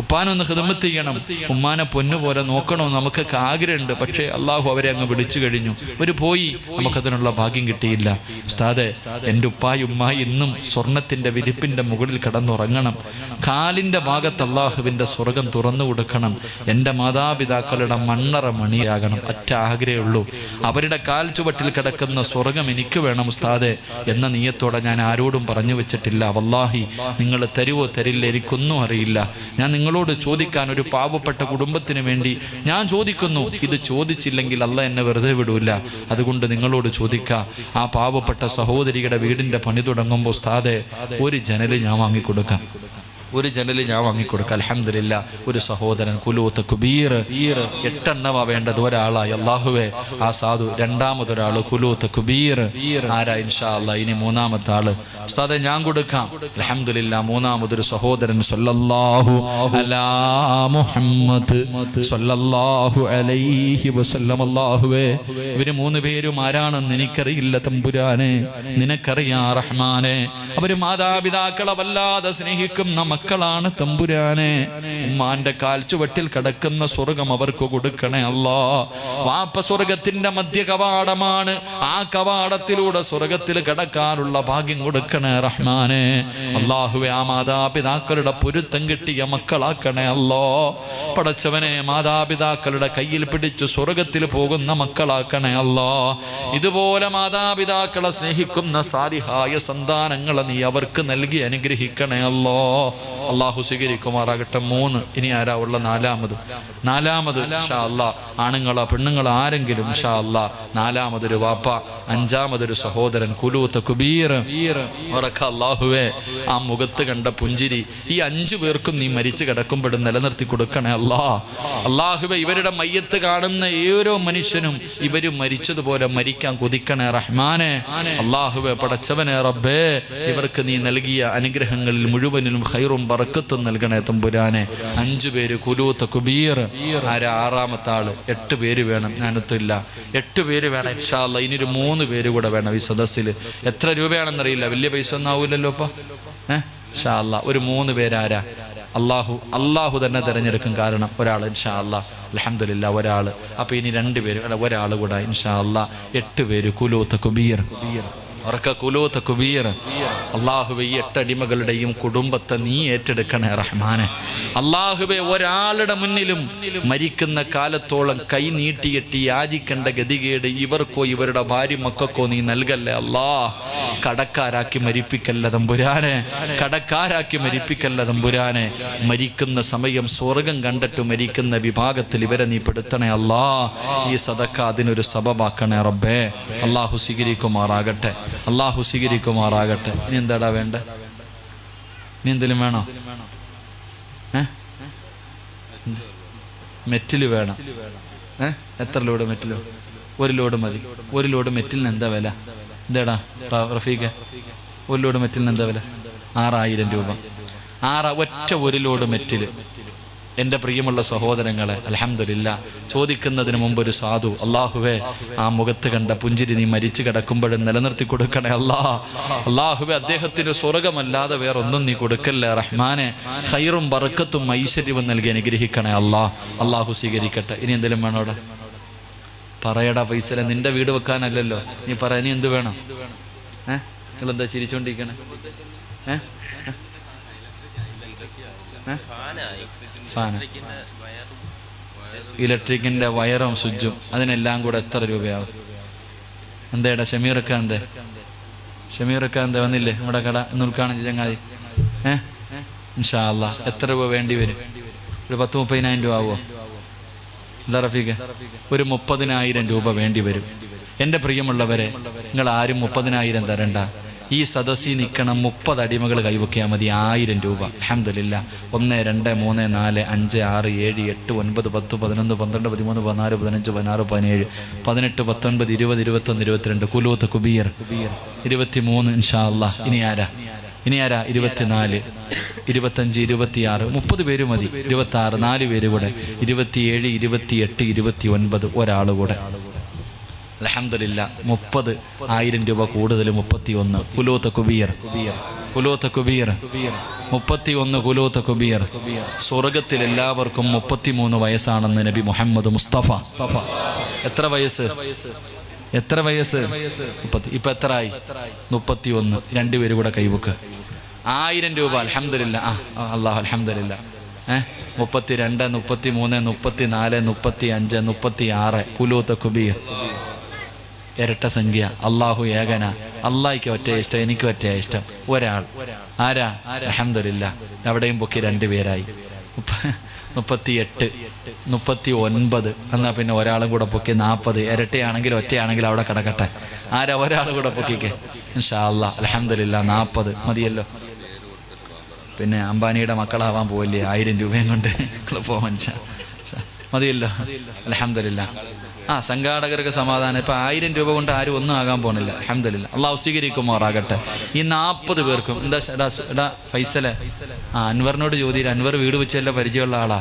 ഉപ്പാനൊന്ന് ഖിദ്മത്ത് ചെയ്യണം, ഉമ്മാനെ പൊന്നുപോലെ നോക്കണമെന്ന് നമുക്കൊക്കെ ആഗ്രഹമുണ്ട്. പക്ഷേ അള്ളാഹു അവരെ അങ്ങ് വിളിച്ചു കഴിഞ്ഞു, ഒരു പോയി. നമുക്കതിനുള്ള ഭാഗ്യം കിട്ടിയില്ല. ഉസ്താദെ, എൻ്റെ ഉപ്പായി ഉമ്മായി ഇന്നും സ്വർണത്തിൻ്റെ വിരിപ്പിൻ്റെ മുകളിൽ കിടന്നുറങ്ങണം. കാലിൻ്റെ ഭാഗത്ത് അള്ളാഹുവിൻ്റെ സ്വർഗം തുറന്നു കൊടുക്കണം. എൻ്റെ മാതാപിതാക്കളുടെ മണ്ണറ മണിയാകണം. ഒറ്റ ആഗ്രഹമുള്ളൂ, അവരുടെ കാൽ ചുവട്ടിൽ കിടക്കുന്ന സ്വർഗം എനിക്ക് വേണം ഉസ്താദെ എന്ന നിയത്തോടെ ഞാൻ ആരോടും പറഞ്ഞു വെച്ചിട്ടില്ല. വല്ലാഹി, നിങ്ങൾ തരുവോ തരില്ല എനിക്കൊന്നും അറിയില്ല. ഞാൻ നിങ്ങളോട് ചോദിക്കാൻ ഒരു പാവപ്പെട്ട കുടുംബത്തിന് വേണ്ടി ഞാൻ ചോദിക്കുന്നു. ഇത് ചോദിച്ചില്ലെങ്കിൽ അള്ളാഹ് എന്നെ വെറുതെ വിടൂല. അതുകൊണ്ട് നിങ്ങളോട് ചോദിക്കാം, ആ പാവപ്പെട്ട സഹോദരിയുടെ വീടിൻ്റെ പണി തുടങ്ങുമ്പോൾ ഉസ്താദെ ഒരു ജനല് ഞാൻ വാങ്ങിക്കൊടുക്കാം. അൽഹംദുലില്ലാ. ഒരു സഹോദരൻ കുലൂത്ത് കുബീർ 8 എണ്ണമാ വേണ്ടത് ഒരാളായി. അല്ലാഹുവേ, ആ സാധു രണ്ടാമതൊരാൾ കുലൂത്ത് കുബീർ ആരാ? ഇൻഷാ അല്ലാഹ് ഇനി 3ാമത്തെ ആള് ഉസ്താദെ ഞാൻ കൊടുക്കാം. അൽഹംദുലില്ലാ. 3ാമതൊരു സഹോദരൻ സല്ലല്ലാഹു അലാ മുഹമ്മദ് സല്ലല്ലാഹു അലൈഹി വസല്ലം. അല്ലാഹുവേ, ഇവര് 3 പേരും ആരാണെന്ന് എനിക്കറിയില്ല തമ്പുരാനെ, നിനക്കറിയാ റഹ്മാനെ. അവര് മാതാപിതാക്കളെ വല്ലാതെ സ്നേഹിക്കുന്ന മക്കളാണ് തമ്പുരാനെ. ഉമ്മാന്റെ കാൽ ചുവട്ടിൽ കിടക്കുന്ന സ്വർഗം അവർക്ക് കൊടുക്കണേ അല്ലാ. വാപ്പ സ്വർഗത്തിന്റെ മധ്യ കവാടമാണ്. ആ കവാടത്തിലൂടെ സ്വർഗത്തിൽ കിടക്കാനുള്ള ഭാഗ്യം കൊടുക്കണേ റഹ്മാനെ. അല്ലാഹുവേ, ആ മാതാപിതാക്കളുടെ പൊരുത്തം കിട്ടിയ മക്കളാക്കണേ അല്ലോ. പടച്ചവനെ, മാതാപിതാക്കളുടെ കയ്യിൽ പിടിച്ച് സ്വർഗത്തിൽ പോകുന്ന മക്കളാക്കണേ അല്ലോ. ഇതുപോലെ മാതാപിതാക്കളെ സ്നേഹിക്കുന്ന സാലിഹായ സന്താനങ്ങളെ നീ അവർക്ക് നൽകി അനുഗ്രഹിക്കണേ അല്ലോ. അള്ളാഹു സ്വീകരിക്കുമാറാകട്ടെ. 3. ഇനി ആരാ ഉള്ള? 4ാമത് ഇൻഷാ അല്ലാഹ്. ആണുങ്ങളോ പെണ്ണുങ്ങളോ ആരെങ്കിലും ഇൻഷാ അല്ലാഹ്. 4ാമതൊരു വാപ്പ, 5ാമതൊരു സഹോദരൻ കുലൂത്ത് കുബീർ. അല്ലാഹുവേ, ആ മുഖത്ത് കണ്ട പുഞ്ചിരി ഈ 5 പേർക്കും നീ മരിച്ചു കിടക്കുമ്പോഴും നിലനിർത്തി കൊടുക്കണേ അല്ലാ. അല്ലാഹുവേ, ഇവരുടെ മയ്യത്ത് കാണുന്ന ഓരോ മനുഷ്യനും ഇവര് മരിച്ചതുപോലെ മരിക്കാൻ കൊതിക്കണേ റഹ്മാനെ. അല്ലാഹുവേ, പടച്ചവനെ റബ്ബേ, ഇവർക്ക് നീ നൽകിയ അനുഗ്രഹങ്ങളിൽ മുഴുവനിലും ഖൈറും ബറക്കത്തും നൽകണേ തമ്പുരാനെ. 5 പേര് കുലൂത്ത് കുബീർ. ആരാ? 6ാമത്തെ ആള്. 8 പേര് വേണം. ഞാനൊത്തില്ല, 8 പേര് വേണം ഇൻഷാ അല്ലാഹ്. ഇനി ഒരു 3 പേര് കൂടെ വേണം ഈ സദസ്സിൽ. എത്ര രൂപയാണെന്നറിയില്ല, വലിയ പൈസ ഒന്നും ആവൂലല്ലോ ഇപ്പൊ. ഇൻഷാ അല്ലാഹ് ഒരു 3 പേരാരാ? അള്ളാഹു തന്നെ തിരഞ്ഞെടുക്കും. കാരണം ഒരാൾ ഇൻഷാ അല്ലാ അൽഹംദുലില്ലാ ഒരാൾ. അപ്പോൾ ഇനി 2 പേര് ഒരാൾ കൂടെ ഇൻഷാ അല്ലാ 8 പേര്. കുലൂ തക്ബീർ അള്ളാഹുവേ ഈ 8 അടിമകളുടെയും കുടുംബത്തെ നീ ഏറ്റെടുക്കണേ റഹ്മാനെ. അള്ളാഹുവേ ഒരാളുടെ മുന്നിലും മരിക്കുന്ന കാലത്തോളം കൈ നീട്ടിയിട്ട് യാചിക്കേണ്ട ഗതികേട് ഇവർക്കോ ഇവരുടെ ഭാര്യ മക്കൾക്കോ നീ നൽകല്ലേ അല്ലാ. കടക്കാരാക്കി മരിപ്പിക്കല്ല തമ്പുരാനെ, കടക്കാരാക്കി മരിപ്പിക്കല്ല തമ്പുരാനെ. മരിക്കുന്ന സമയം സ്വർഗം കണ്ടിട്ട് മരിക്കുന്ന വിഭാഗത്തിൽ ഇവരെ നീ പെടുത്തണേ അല്ലാ. ഈ സദക്ക അതിനൊരു സബബാക്കണേ റബ്ബേ. അള്ളാഹു സ്വീകരിക്കുമാറാകട്ടെ, അള്ളാഹു സ്വീകരിക്കുമാറാകട്ടെ. ഇനി എന്താടാ വേണ്ട? ഇനി എന്തെങ്കിലും വേണോ? മെറ്റിൽ വേണം. എത്ര ലോഡ് മെറ്റിലോ? 1 ലോഡ് മതി. 1 ലോഡ് മെറ്റിലിന് എന്താ വില? എന്താടാ റഫീഖ, 1 ലോഡ് മെറ്റിലിന് എന്താ വില? 6000 രൂപ. ഒറ്റ 1 ലോഡ് മെറ്റിൽ. എൻ്റെ പ്രിയമുള്ള സഹോദരങ്ങളെ, അൽഹംദുലില്ലാ, ചോദിക്കുന്നതിന് മുമ്പ് ഒരു സാധു, അള്ളാഹുവേ ആ മുഖത്ത് കണ്ട പുഞ്ചിരി നീ മരിച്ചു കിടക്കുമ്പോഴും നിലനിർത്തി കൊടുക്കണേ അള്ളാഹുവേ. അദ്ദേഹത്തിന് സ്വർഗമല്ലാതെ വേറൊന്നും നീ കൊടുക്കല്ലേ റഹ്മാനെ. ഖൈറും ബർക്കത്തും ഐശ്വര്യവും നൽകി അനുഗ്രഹിക്കണേ അള്ളാഹു സ്വീകരിക്കട്ടെ. ഇനി എന്തെങ്കിലും വേണോടാ? പറയടാ ഫൈസലെ, നിന്റെ വീട് വെക്കാനല്ലല്ലോ നീ പറ. ഇനി എന്ത് വേണം? നിങ്ങളെന്താ ചിരിച്ചോണ്ടിരിക്കണേ? ഫാന്, ഇലക്ട്രിക്കിൻ്റെ വയറും സ്വിച്ചും, അതിനെല്ലാം കൂടെ എത്ര രൂപയാവും? എന്തേടാ ഷമീറൊക്കെ വന്നില്ലേ നമ്മുടെ കട ഒന്ന് ഉദ്ഘാടനം ചങ്ങാതി? ഇൻഷാ അല്ലാ എത്ര രൂപ വേണ്ടി വരും? ഒരു 10-30,000 രൂപ ആവുമോ? എന്താ റഫീഖ്? ഒരു 30,000 രൂപ വേണ്ടി വരും. എൻ്റെ പ്രിയമുള്ളവരെ, നിങ്ങൾ ആരും 30,000 തരണ്ട. ഈ സദസ്സിൽ നിൽക്കണം 30 അടിമകൾ കൈവയ്ക്കാൻ മതി. 1000 രൂപ. അൽഹംദുലില്ലാ. 1 2 3 4 5 6 7 8 9 10 11 12 13 14 15 16 17 18 19 20 21 22. കുലൂ തക്ബീർ 23 ഇൻഷാ അല്ലാ. ഇനി ആരാ? 24 25 26 30 പേര് മതി. 26 4 പേര് കൂടെ 27 28 29 ഒരാൾ കൂടെ. അൽഹംദുലില്ലാ 30,000 രൂപ കൂടുതൽ 31. കുലൂ തക്ബീർ 31. കുലൂ തക്ബീർ. സ്വർഗത്തിൽ എല്ലാവർക്കും 33 വയസ്സാണെന്ന് നബി മുഹമ്മദ് മുസ്തഫ. എത്ര വയസ്സ്? 30. ഇപ്പൊ എത്രയായി? 31. 2 പേര് കൂടെ കൈവക്ക്. 1000 രൂപ. അൽഹംദുലില്ലാ. അല്ലാഹു അൽഹംദുലില്ലാ. 32 33 34 35 36. കുലൂ തക്ബീർ. ഇരട്ട സംഖ്യ. അള്ളാഹു ഏകന. അള്ളാഹിക്ക് ഒറ്റ ഇഷ്ടം, എനിക്ക് ഒറ്റ ഇഷ്ടം. ഒരാൾ. ആരാ? അൽഹംദുലില്ലാ. അവിടെയും പൊക്കി 2 പേരായി. 38 39. എന്നാൽ പിന്നെ ഒരാളും കൂടെ പൊക്കി 40. ഇരട്ടയാണെങ്കിലും ഒറ്റയാണെങ്കിലും അവിടെ കിടക്കട്ടെ. ആരാ? ഒരാൾ കൂടെ പൊക്കിക്കേ ഇൻഷാ അല്ലാ. അൽഹംദുലില്ലാ 40 മതിയല്ലോ. പിന്നെ അംബാനിയുടെ മക്കളാവാൻ പോവില്ലേ 1000 രൂപയും കൊണ്ട് പോവാൻ മതിയല്ലോ. അൽഹംദുലില്ലാ. സംഘാടകർക്ക് സമാധാനം. ഇപ്പം 1000 രൂപ കൊണ്ട് ആരും ഒന്നും ആകാൻ പോണില്ല. അൽഹംദുലില്ലാ. അള്ളാഹു സ്വീകരിക്കുമാറാകട്ടെ. ഈ 40 പേർക്കും എന്താ ഫൈസലെ, അൻവറിനോട് ചോദിയില്ല. അൻവർ വീട് വെച്ചല്ല പരിചയമുള്ള ആളാ.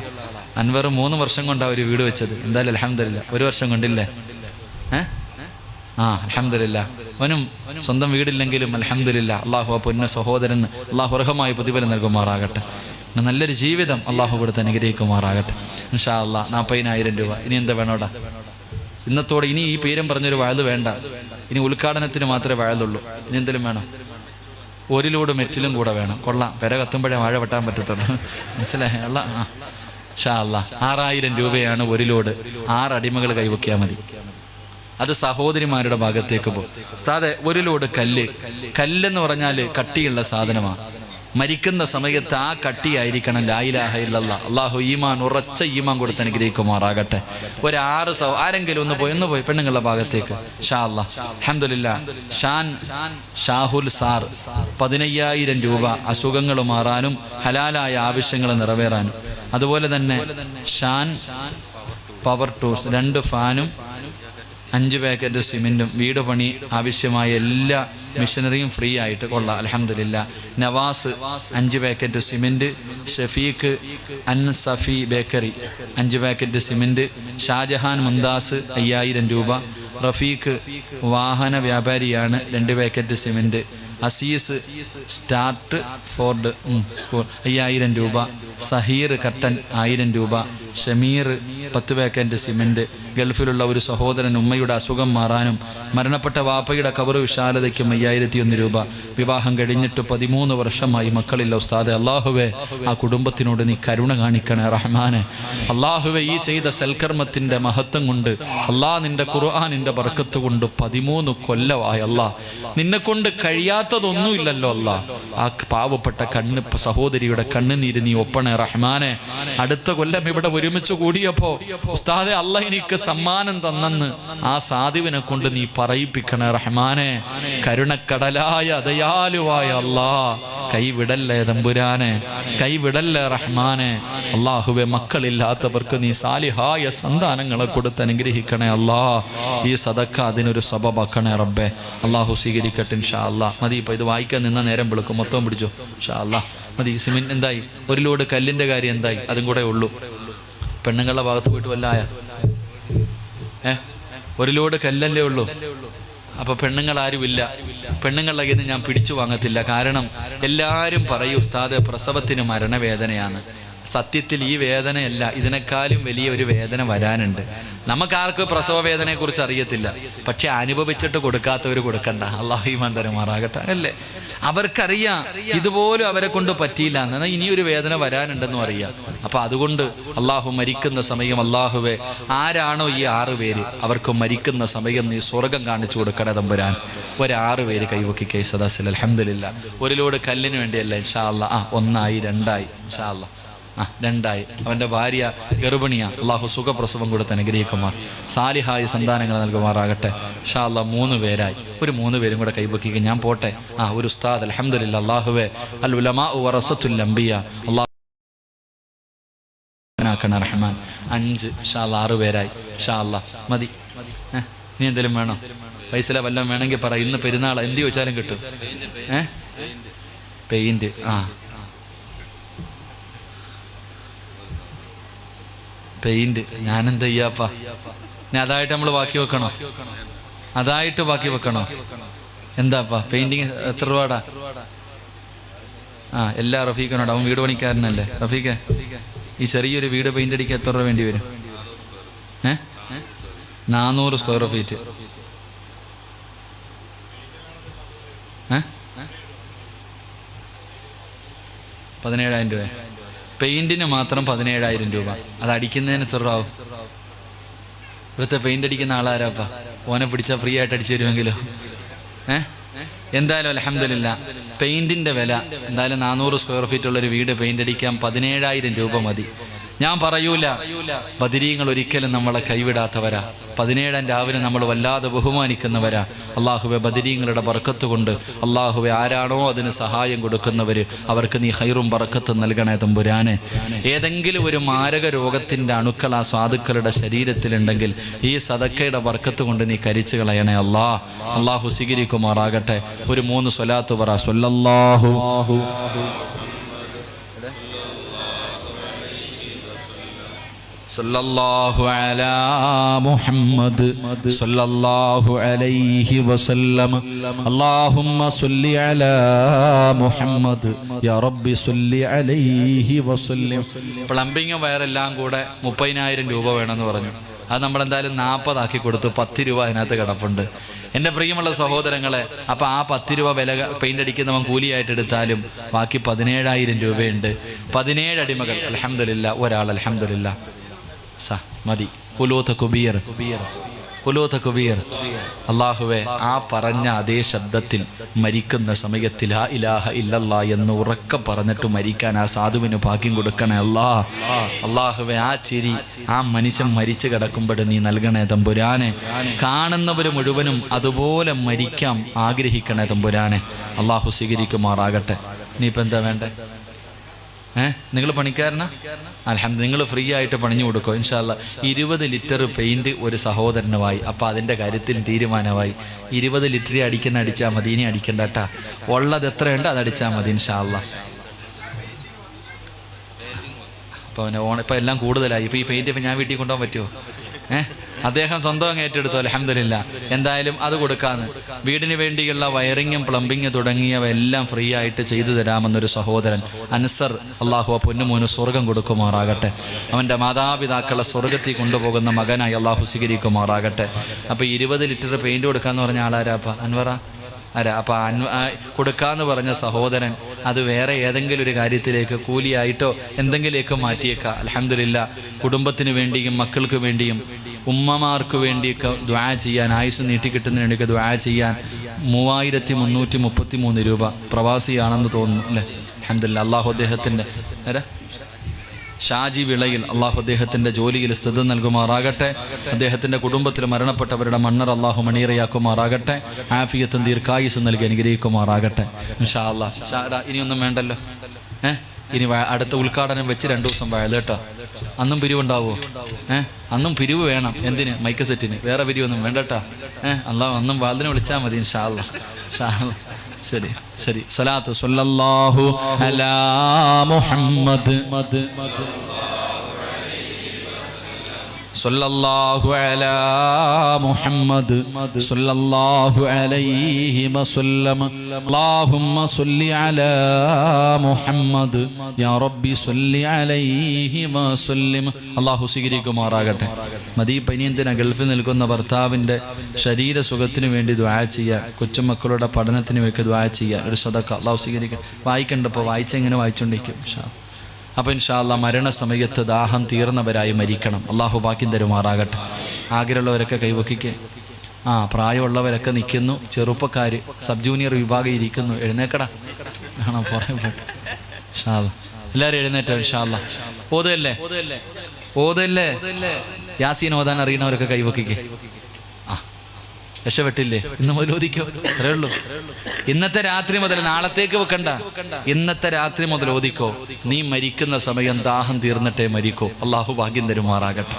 അൻവർ 3 വർഷം കൊണ്ടാണ് ഒരു വീട് വെച്ചത്. എന്തായാലും അൽഹംദുലില്ലാ 1 വർഷം കൊണ്ടില്ലേ? അൽഹംദുലില്ലാ. അവനും സ്വന്തം വീടില്ലെങ്കിലും അൽഹംദുലില്ലാ അള്ളാഹു ആ പൊന്ന സഹോദരൻ അള്ളാഹു അർഹമായ പ്രതിഫലം നൽകുമാറാകട്ടെ. നല്ലൊരു ജീവിതം അള്ളാഹു കൊടുത്ത് അനുഗ്രഹിക്കുമാറാകട്ടെ ഇൻഷാ അല്ലാ. 40,000 രൂപ. ഇനി എന്താ വേണോടാ? ഇന്നത്തോടെ ഇനി ഈ പേരും പറഞ്ഞൊരു വയല് വേണ്ട. ഇനി ഉദ്ഘാടനത്തിന് മാത്രമേ വയലുള്ളൂ. ഇനി എന്തെങ്കിലും വേണം? 1 ലോഡ് മെറ്റിലും കൂടെ വേണം. കൊള്ളാം. പെര കത്തുമ്പോഴേ വാഴ വെട്ടാൻ പറ്റത്തുള്ളൂ. മനസ്സിലായി? ഇൻഷാ അല്ലാ 6000 രൂപയാണ് 1 ലോഡ്. 6 അടിമകൾ കൈവയ്ക്കാൻ മതി. അത് സഹോദരിമാരുടെ ഭാഗത്തേക്ക് പോകും. ഉസ്താദേ 1 ലോഡ് കല്ലെന്ന് പറഞ്ഞാൽ കട്ടിയുള്ള സാധനമാണ്. മരിക്കുന്ന സമയത്ത് ആ കട്ടിയായിരിക്കണം ലാ ഇലാഹ ഇല്ലല്ലാഹ്. അള്ളാഹു ഈമാൻ, ഉറച്ച ഈമാൻ കൊടുത്ത് അനുഗ്രഹിക്കുമാറാകട്ടെ. 6 ആരെങ്കിലും ഒന്ന് പോയി പെണ്ണുങ്ങളുടെ ഭാഗത്തേക്ക് ഇൻഷാ അല്ലാ. അൽഹംദുലില്ലാ. ഷാഹുൽ സാർ 15,000 രൂപ അസുഖങ്ങൾ മാറാനും ഹലാലായ ആവശ്യങ്ങൾ നിറവേറാനും. അതുപോലെ തന്നെ ഷാൻ പവർ ടൂൾസ് 2 ഫാനും 5 പാക്കറ്റ് സിമെൻറ്റും വീട് പണി ആവശ്യമായ എല്ലാ മിഷനറിയും ഫ്രീ ആയിട്ട്. കൊള്ളാം. അൽഹംദുലില്ലാ. Navas 5 packet cement. Shafeeq Ansafi bakery 5 packet cement. Shajahan Mumtaz 5000 രൂപ. റഫീഖ് വാഹന വ്യാപാരിയാണ് 2 packet cement. Azeez Stratford school 5000 രൂപ, സഹീർ കട്ടൻ 1000 രൂപ, ഷമീർ 10 പാക്കറ്റ് സിമൻറ്റ്, ഗൾഫിലുള്ള ഒരു സഹോദരൻ ഉമ്മയുടെ അസുഖം മാറാനും മരണപ്പെട്ട വാപ്പയുടെ ഖബർ വിശാലതയ്ക്കും 5001 രൂപ. വിവാഹം കഴിഞ്ഞിട്ട് 13 വർഷമായി മക്കളില്ല ഉസ്താദെ. അള്ളാഹുവേ ആ കുടുംബത്തിനോട് നീ കരുണ കാണിക്കണേ റഹ്മാനെ. അള്ളാഹുവേ ഈ ചെയ്ത സൽക്കർമ്മത്തിൻ്റെ മഹത്വം കൊണ്ട് നിന്റെ ഖുർആനിൻ്റെ ബർക്കത്ത് കൊണ്ട് 13 കൊല്ലമായി നിന്നെ കൊണ്ട് കഴിയാത്തതൊന്നുമില്ലല്ലോ ആ പാവപ്പെട്ട സഹോദരിയുടെ കണ്ണുനീര് നീ ഒപ്പണേ റഹ്മാനെ. അടുത്ത കൊല്ലം ഇവിടെ ഒരുമിച്ച് കൂടിയപ്പോ ഉസ്താദെ എനിക്ക് സമ്മാനം തന്നെന്ന് ആ സാധുവിനെ കൊണ്ട് നീ പറയിപ്പിക്കണേ റഹ്മാനെ. കരുണക്കടലായ ദയാലുവായ കൈവിടല്ലേ തമ്പുരാനെ, കൈവിടല്ലേ റഹ്മാനെ. അള്ളാഹുവെ മക്കളില്ലാത്തവർക്ക് നീ സാലിഹായ സന്താനങ്ങളെ കൊടുത്ത് അനുഗ്രഹിക്കണേ ഈ സദക്ക അതിനൊരു സബബാക്കണേ റബ്ബെ. അള്ളാഹു സ്വീകരിക്കട്ടെ ഇൻഷാ അല്ലാഹ്. മതി, ഇപ്പം ഇത് വായിക്കാൻ നിന്ന നേരം വിളിക്കും, മൊത്തം പിടിച്ചോ ഇൻഷാ അല്ലാഹ്. മതി. സിമെന്റ് എന്തായി? ഒരു ലോഡ് കല്ലിൻ്റെ കാര്യം എന്തായി? അതും കൂടെ ഉള്ളൂ. പെണ്ണുങ്ങളുടെ ഭാഗത്ത് പോയിട്ട് വല്ലായ ഒരു ലോഡ് കല്ലല്ലേ ഉള്ളൂ. അപ്പോൾ പെണ്ണുങ്ങളാരുമില്ല. പെണ്ണുങ്ങളുടെ കയ്യിൽ നിന്ന് ഞാൻ പിടിച്ചു വാങ്ങത്തില്ല. കാരണം എല്ലാവരും പറയും ഉസ്താദ് പ്രസവത്തിന് മരണവേദനയാണ്. സത്യത്തിൽ ഈ വേദനയല്ല, ഇതിനേക്കാളും വലിയ ഒരു വേദന വരാനുണ്ട്. നമുക്കാർക്കും പ്രസവ വേദനയെക്കുറിച്ച് അറിയത്തില്ല, പക്ഷെ അനുഭവിച്ചിട്ട് കൊടുക്കാത്തവർ കൊടുക്കണ്ട. അള്ളാഹു ഈമാൻ തരുമാറാകട്ടെ. അല്ലേ? അവർക്കറിയാം ഇതുപോലും അവരെ കൊണ്ട് പറ്റിയില്ല എന്നാൽ ഇനിയൊരു വേദന വരാനുണ്ടെന്നും അറിയാം. അപ്പം അതുകൊണ്ട് അള്ളാഹു മരിക്കുന്ന സമയം അള്ളാഹുവെ ആരാണോ ഈ 6 പേര് അവർക്ക് മരിക്കുന്ന സമയം നീ സ്വർഗം കാണിച്ചു കൊടുക്കണേ തമ്പുരാൻ. 6 പേര് കൈവക്കിക്കൈ സദസ്സിൽ അൽഹംദുലില്ലാ. ഒരു ലോഡ് കല്ലിന് വേണ്ടിയല്ല ഇൻഷാ അല്ലാഹ്. 1 2 ഇൻഷാ അല്ലാഹ്. 2 അവൻ്റെ ഭാര്യ ഗർഭിണിയ. അള്ളാഹു സുഖപ്രസവം കൊടുത്ത് അനുഗ്രഹിക്കുമാർ, സാലിഹായ സന്താനങ്ങൾ നൽകുമാറാകട്ടെ ഇൻഷാ അല്ലാഹ്. 3 പേരായി. ഒരു 3 പേരും കൂടെ കൈവക്കിക്കുക. ഞാൻ പോട്ടെ. ഒരു ഉസ്താദ് അൽഹംദുലില്ലാ. അല്ലാഹുവേ അൽ ഉലമാഉ വറസത്തുൽ അംബിയ. അല്ലാഹു റഹ്മാൻ. 5 ഇൻഷാ അല്ലാഹ്. 6 പേരായി ഇൻഷാ അല്ലാഹ്. മതി. നീ എന്തെങ്കിലും വേണോ? പൈസ വല്ലതും വേണമെങ്കിൽ പറ. ഇന്ന് പെരുന്നാൾ എന്ത് ചോദിച്ചാലും കിട്ടും. പെയിന്റ്. പെയിന്റ് ഞാനെന്താ ചെയ്യാപ്പാ? ഞാൻ അതായിട്ട് നമ്മൾ ബാക്കി വെക്കണോ? അതായിട്ട് ബാക്കി വെക്കണോ? എന്താപ്പാ പെയിന്റിങ് എത്ര രൂപടാ? എല്ലാ റഫീഖിനോട്. അവൻ വീട് പണിക്കാരനല്ലേ റഫീഖെ. ഈ ചെറിയൊരു വീട് പെയിന്റ് അടിക്കാൻ എത്ര രൂപ വേണ്ടി വരും? 400 സ്ക്വയർ ഫീറ്റ്. 17,000 രൂപ. പെയിന്റിന് മാത്രം 17,000 രൂപ. അത് അടിക്കുന്നതിന് എത്ര രൂപ ആവും? ഇവിടുത്തെ പെയിന്റ് അടിക്കുന്ന ആളാരാപ്പാ? ഓനെ പിടിച്ചാൽ ഫ്രീ ആയിട്ട് അടിച്ചു തരുമെങ്കിലോ? എന്തായാലും അൽഹംദുലില്ലാ പെയിന്റിന്റെ വില എന്തായാലും 400 സ്ക്വയർ ഫീറ്റ് ഉള്ളൊരു വീട് പെയിന്റ് അടിക്കാൻ 17,000 രൂപ മതി. ഞാൻ പറയൂല, ബദരീങ്ങൾ ഒരിക്കലും നമ്മളെ കൈവിടാത്തവരാ. 17 രാവിലെ നമ്മൾ വല്ലാതെ ബഹുമാനിക്കുന്നവരാ. അള്ളാഹുവെ ബദരീങ്ങളുടെ ബർക്കത്ത് കൊണ്ട് അള്ളാഹുവെ ആരാണോ അതിന് സഹായം കൊടുക്കുന്നവർ അവർക്ക് നീ ഖൈറും ബർക്കത്തും നൽകണേ തമ്പുരാനെ. ഏതെങ്കിലും ഒരു മാരക രോഗത്തിൻ്റെ അണുക്കൾ ആ സാധുക്കളുടെ ശരീരത്തിലുണ്ടെങ്കിൽ ഈ സദക്കയുടെ ബർക്കത്ത് കൊണ്ട് നീ കരിച്ചു കളയണേ അള്ളാഹു സ്വീകരിക്കുമാറാകട്ടെ. ഒരു 3 സ്വലാത്ത് പറ. സ്വല്ലല്ലാഹു സല്ലല്ലാഹു അലാ മുഹമ്മദ് സല്ലല്ലാഹു അലൈഹി വസല്ലം. അല്ലാഹുമ്മ സല്ലി അലാ മുഹമ്മദ് യാ റബ്ബി സല്ലി അലൈഹി വസല്ലം. പ്ലംബിംഗ് വയറെല്ലാം കൂടെ 30,000 രൂപ വേണമെന്ന് പറഞ്ഞു. അത് നമ്മളെന്തായാലും 40 ആക്കി കൊടുത്തു. 10 രൂപ അതിനകത്ത് കിടപ്പുണ്ട്. എൻ്റെ പ്രിയമുള്ള സഹോദരങ്ങളെ, അപ്പോൾ ആ 10 രൂപ വില പെയിൻ്റ് അടിക്കുന്നവൻ കൂലിയായിട്ട് എടുത്താലും ബാക്കി 17,000 രൂപയുണ്ട്. 17 അടിമകൾ അൽഹംദുലില്ലാ. ഒരാൾ അൽഹംദുലില്ലാ മതി. അള്ളാഹുവെ ആ പറഞ്ഞ അതേ ശബ്ദത്തിൽ മരിക്കുന്ന സമയത്തിൽ ലാ ഇലാഹ ഇല്ലല്ലാ എന്ന് ഉറക്കെ പറഞ്ഞിട്ട് മരിക്കാൻ ആ സാധുവിന് ഭാഗ്യം കൊടുക്കണേ അള്ളാഹുവെ. ആ ചിരി ആ മനുഷ്യൻ മരിച്ചു കിടക്കുമ്പോൾ നീ നൽകണേ തമ്പുരാനെ. കാണുന്നവർ മുഴുവനും അതുപോലെ മരിക്കാൻ ആഗ്രഹിക്കണേ തമ്പുരാനെ. അള്ളാഹു സ്വീകരിക്കുമാറാകട്ടെ. ഇനിയിപ്പോൾ എന്താ വേണ്ടേ? നിങ്ങൾ പണിക്കാരനാ? അൽഹംദുലില്ലാ. നിങ്ങൾ ഫ്രീ ആയിട്ട് പണിഞ്ഞു കൊടുക്കും ഇൻഷാ അല്ലാഹ്. 20 ലിറ്റർ പെയിന്റ് ഒരു സഹോദരനുമായി. അപ്പോൾ അതിൻ്റെ കാര്യത്തിൽ തീരുമാനമായി. 20 ലിറ്റർ അടിച്ചാൽ മതി. ഇനി അടിക്കണ്ട കേട്ടാ. ഉള്ളത് എത്രയുണ്ട് അതടിച്ചാൽ മതി ഇൻഷാ അല്ലാഹ്. അപ്പോൾ ഇപ്പം എല്ലാം കൂടുതലായി. ഇപ്പോൾ ഈ പെയിന്റ് ഇപ്പം ഞാൻ വീട്ടിൽ കൊണ്ടുപോകാൻ പറ്റുമോ? അദ്ദേഹം സ്വന്തം അങ്ങ് ഏറ്റെടുത്തു. അൽഹംദുലില്ലാ. എന്തായാലും അത് കൊടുക്കാന്ന്. വീടിന് വേണ്ടിയുള്ള വയറിങ്ങും പ്ലംബിങ് തുടങ്ങിയവ എല്ലാം ഫ്രീ ആയിട്ട് ചെയ്തു തരാമെന്നൊരു സഹോദരൻ അൻസർ, അള്ളാഹു ആ പൊന്നുമോന് സ്വർഗം കൊടുക്കുമാറാകട്ടെ. അവൻ്റെ മാതാപിതാക്കളെ സ്വർഗത്തിൽ കൊണ്ടുപോകുന്ന മകനായി അള്ളാഹു സ്വീകരിക്കുമാറാകട്ടെ. അപ്പോൾ 20 ലിറ്റർ പെയിൻറ് കൊടുക്കാമെന്ന് പറഞ്ഞ ആളാരാപ്പ? അൻവറ ആരാ? അപ്പം കൊടുക്കാമെന്ന് പറഞ്ഞ സഹോദരൻ അത് വേറെ ഏതെങ്കിലും ഒരു കാര്യത്തിലേക്ക് കൂലിയായിട്ടോ എന്തെങ്കിലുമൊക്കെ മാറ്റിയേക്കാം. അൽഹംദുലില്ലാ. കുടുംബത്തിന് വേണ്ടിയും മക്കൾക്ക് വേണ്ടിയും ഉമ്മമാർക്ക് വേണ്ടിയൊക്കെ ദുആ ചെയ്യാൻ, ആയുസ് നീട്ടിക്കിട്ടുന്നതിന് വേണ്ടിയൊക്കെ ദുആ ചെയ്യാൻ 3333 രൂപ. പ്രവാസിയാണെന്ന് തോന്നുന്നു അല്ലേ? അൽഹംദുലില്ലാ. അള്ളാഹു അദ്ദേഹത്തിൻ്റെ ഷാജി വിളയിൽ അള്ളാഹു അദ്ദേഹത്തിൻ്റെ ജോലിയിൽ സ്ഥിതി നൽകുമാറാകട്ടെ. അദ്ദേഹത്തിൻ്റെ കുടുംബത്തിൽ മരണപ്പെട്ടവരുടെ മണ്ണർ അള്ളാഹു മണീറയാക്കുമാറാകട്ടെ. ആഫിയത്തും ദീർഘായുസ് നൽകി അനുഗ്രഹിക്കുമാറാകട്ടെ. ഇൻഷാ അല്ലാഹ്. ഇനിയൊന്നും വേണ്ടല്ലോ. ഇനി അടുത്ത ഉദ്ഘാടനം വെച്ച് 2 ദിവസം വയത് കേട്ടോ. അന്നും പിരിവുണ്ടാവുമോ? അന്നും പിരിവ് വേണം. എന്തിന്? മൈക്ക് സെറ്റിന്. വേറെ പിരിവൊന്നും വേണ്ട കേട്ടോ. അള്ളാഹ് അന്നും വാതിനെ വിളിച്ചാൽ മതി. ഇൻഷാ അല്ലാഹ്. ശരി ശരി. സ്വലാത്ത് സ്വല്ലല്ലാഹു അലാ മുഹമ്മദ് സല്ലല്ലാഹു അലാ മുഹമ്മദ് സല്ലല്ലാഹു അലൈഹി വസല്ലം. അല്ലാഹുമ്മ സല്ലി അലാ മുഹമ്മദ് യാ റബ്ബി സല്ലി അലൈഹി വസല്ലം. അല്ലാഹു സ്വീകരിക്കുമാറാകട്ടെ. മദീപനിയന്തിന ഗൾഫിൽ നിൽക്കുന്ന ഭർത്താവിൻ്റെ ശരീരസുഖത്തിന് വേണ്ടി ദുആ ചെയ്യുക. കൊച്ചുമക്കളുടെ പഠനത്തിന് വേണ്ടി ദുആ ചെയ്യുക. ഒരു സദഖ അല്ലാഹു സ്വീകരിക്കും. വായിക്കണ്ടപ്പോൾ വായിച്ചെങ്ങനെ വായിച്ചുകൊണ്ടിരിക്കും. അപ്പോൾ ഇൻഷാ അല്ലാഹ് മരണസമയത്ത് ദാഹം തീർന്നവരായി മരിക്കണം. അള്ളാഹു ഭാഗ്യം തരുമാറാകട്ടെ. ആഗ്രഹമുള്ളവരൊക്കെ കൈവക്കിക്കേ. പ്രായമുള്ളവരൊക്കെ നിൽക്കുന്നു. ചെറുപ്പക്കാർ സബ് ജൂനിയർ വിഭാഗം ഇരിക്കുന്നു. എഴുന്നേക്കടാ. ആണോ? പറയപ്പെട്ടു. ഇൻഷാ അല്ലാഹ് എല്ലാവരും എഴുന്നേറ്റോ. ഇൻഷാ അല്ലാഹ്. ഓതല്ലേ? യാസീൻ ഓതാൻ അറിയണവരൊക്കെ കൈവക്കിക്കേ. രക്ഷപ്പെട്ടില്ലേ? ഇന്ന് മുതൽ ഓദിക്കോ. അത്രേ ഉള്ളൂ. ഇന്നത്തെ രാത്രി മുതൽ, നാളത്തേക്ക് വെക്കണ്ട. ഇന്നത്തെ രാത്രി മുതൽ ഓദിക്കോ. നീ മരിക്കുന്ന സമയം ദാഹം തീർന്നിട്ടേ മരിക്കോ. അള്ളാഹു ഭാഗ്യം തരുമാറാകട്ടെ.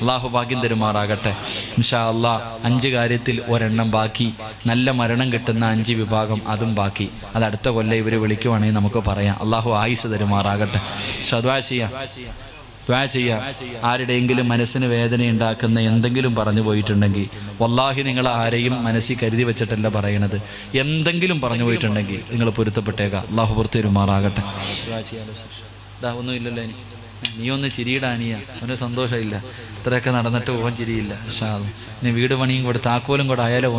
അള്ളാഹു ഭാഗ്യം തരുമാറാകട്ടെ. ഇൻഷാ അല്ലാഹ് 5 കാര്യത്തിൽ ഒരെണ്ണം ബാക്കി. നല്ല മരണം കിട്ടുന്ന 5 വിഭാഗം അതും ബാക്കി. അത് അടുത്ത കൊല്ലം ഇവർ വിളിക്കുവാണെങ്കിൽ നമുക്ക് പറയാം. അള്ളാഹു ആയുസ് തരുമാറാകട്ടെ. ദുആ ചെയ്യാം. ആരുടെയെങ്കിലും മനസ്സിന് വേദനയുണ്ടാക്കുന്ന എന്തെങ്കിലും പറഞ്ഞു പോയിട്ടുണ്ടെങ്കിൽ, വല്ലാഹി നിങ്ങൾ ആരെയും മനസ്സിൽ കരുതി വെച്ചിട്ടല്ല പറയണത്. എന്തെങ്കിലും പറഞ്ഞു പോയിട്ടുണ്ടെങ്കിൽ നിങ്ങൾ പൊരുത്തപ്പെട്ടേക്കാം. അള്ളാഹു പുറത്തു തരുമാറാകട്ടെ. ഒന്നുമില്ലല്ലോ. നീ ഒന്ന് ചിരിയിടാനിയ. അവന് സന്തോഷമില്ല. ഇത്രയൊക്കെ നടന്നിട്ട് ഓൻ ചിരിയില്ല. ഇനി വീട് പണിയും കൂടെ താക്കോലും കൂടെ ആയാലും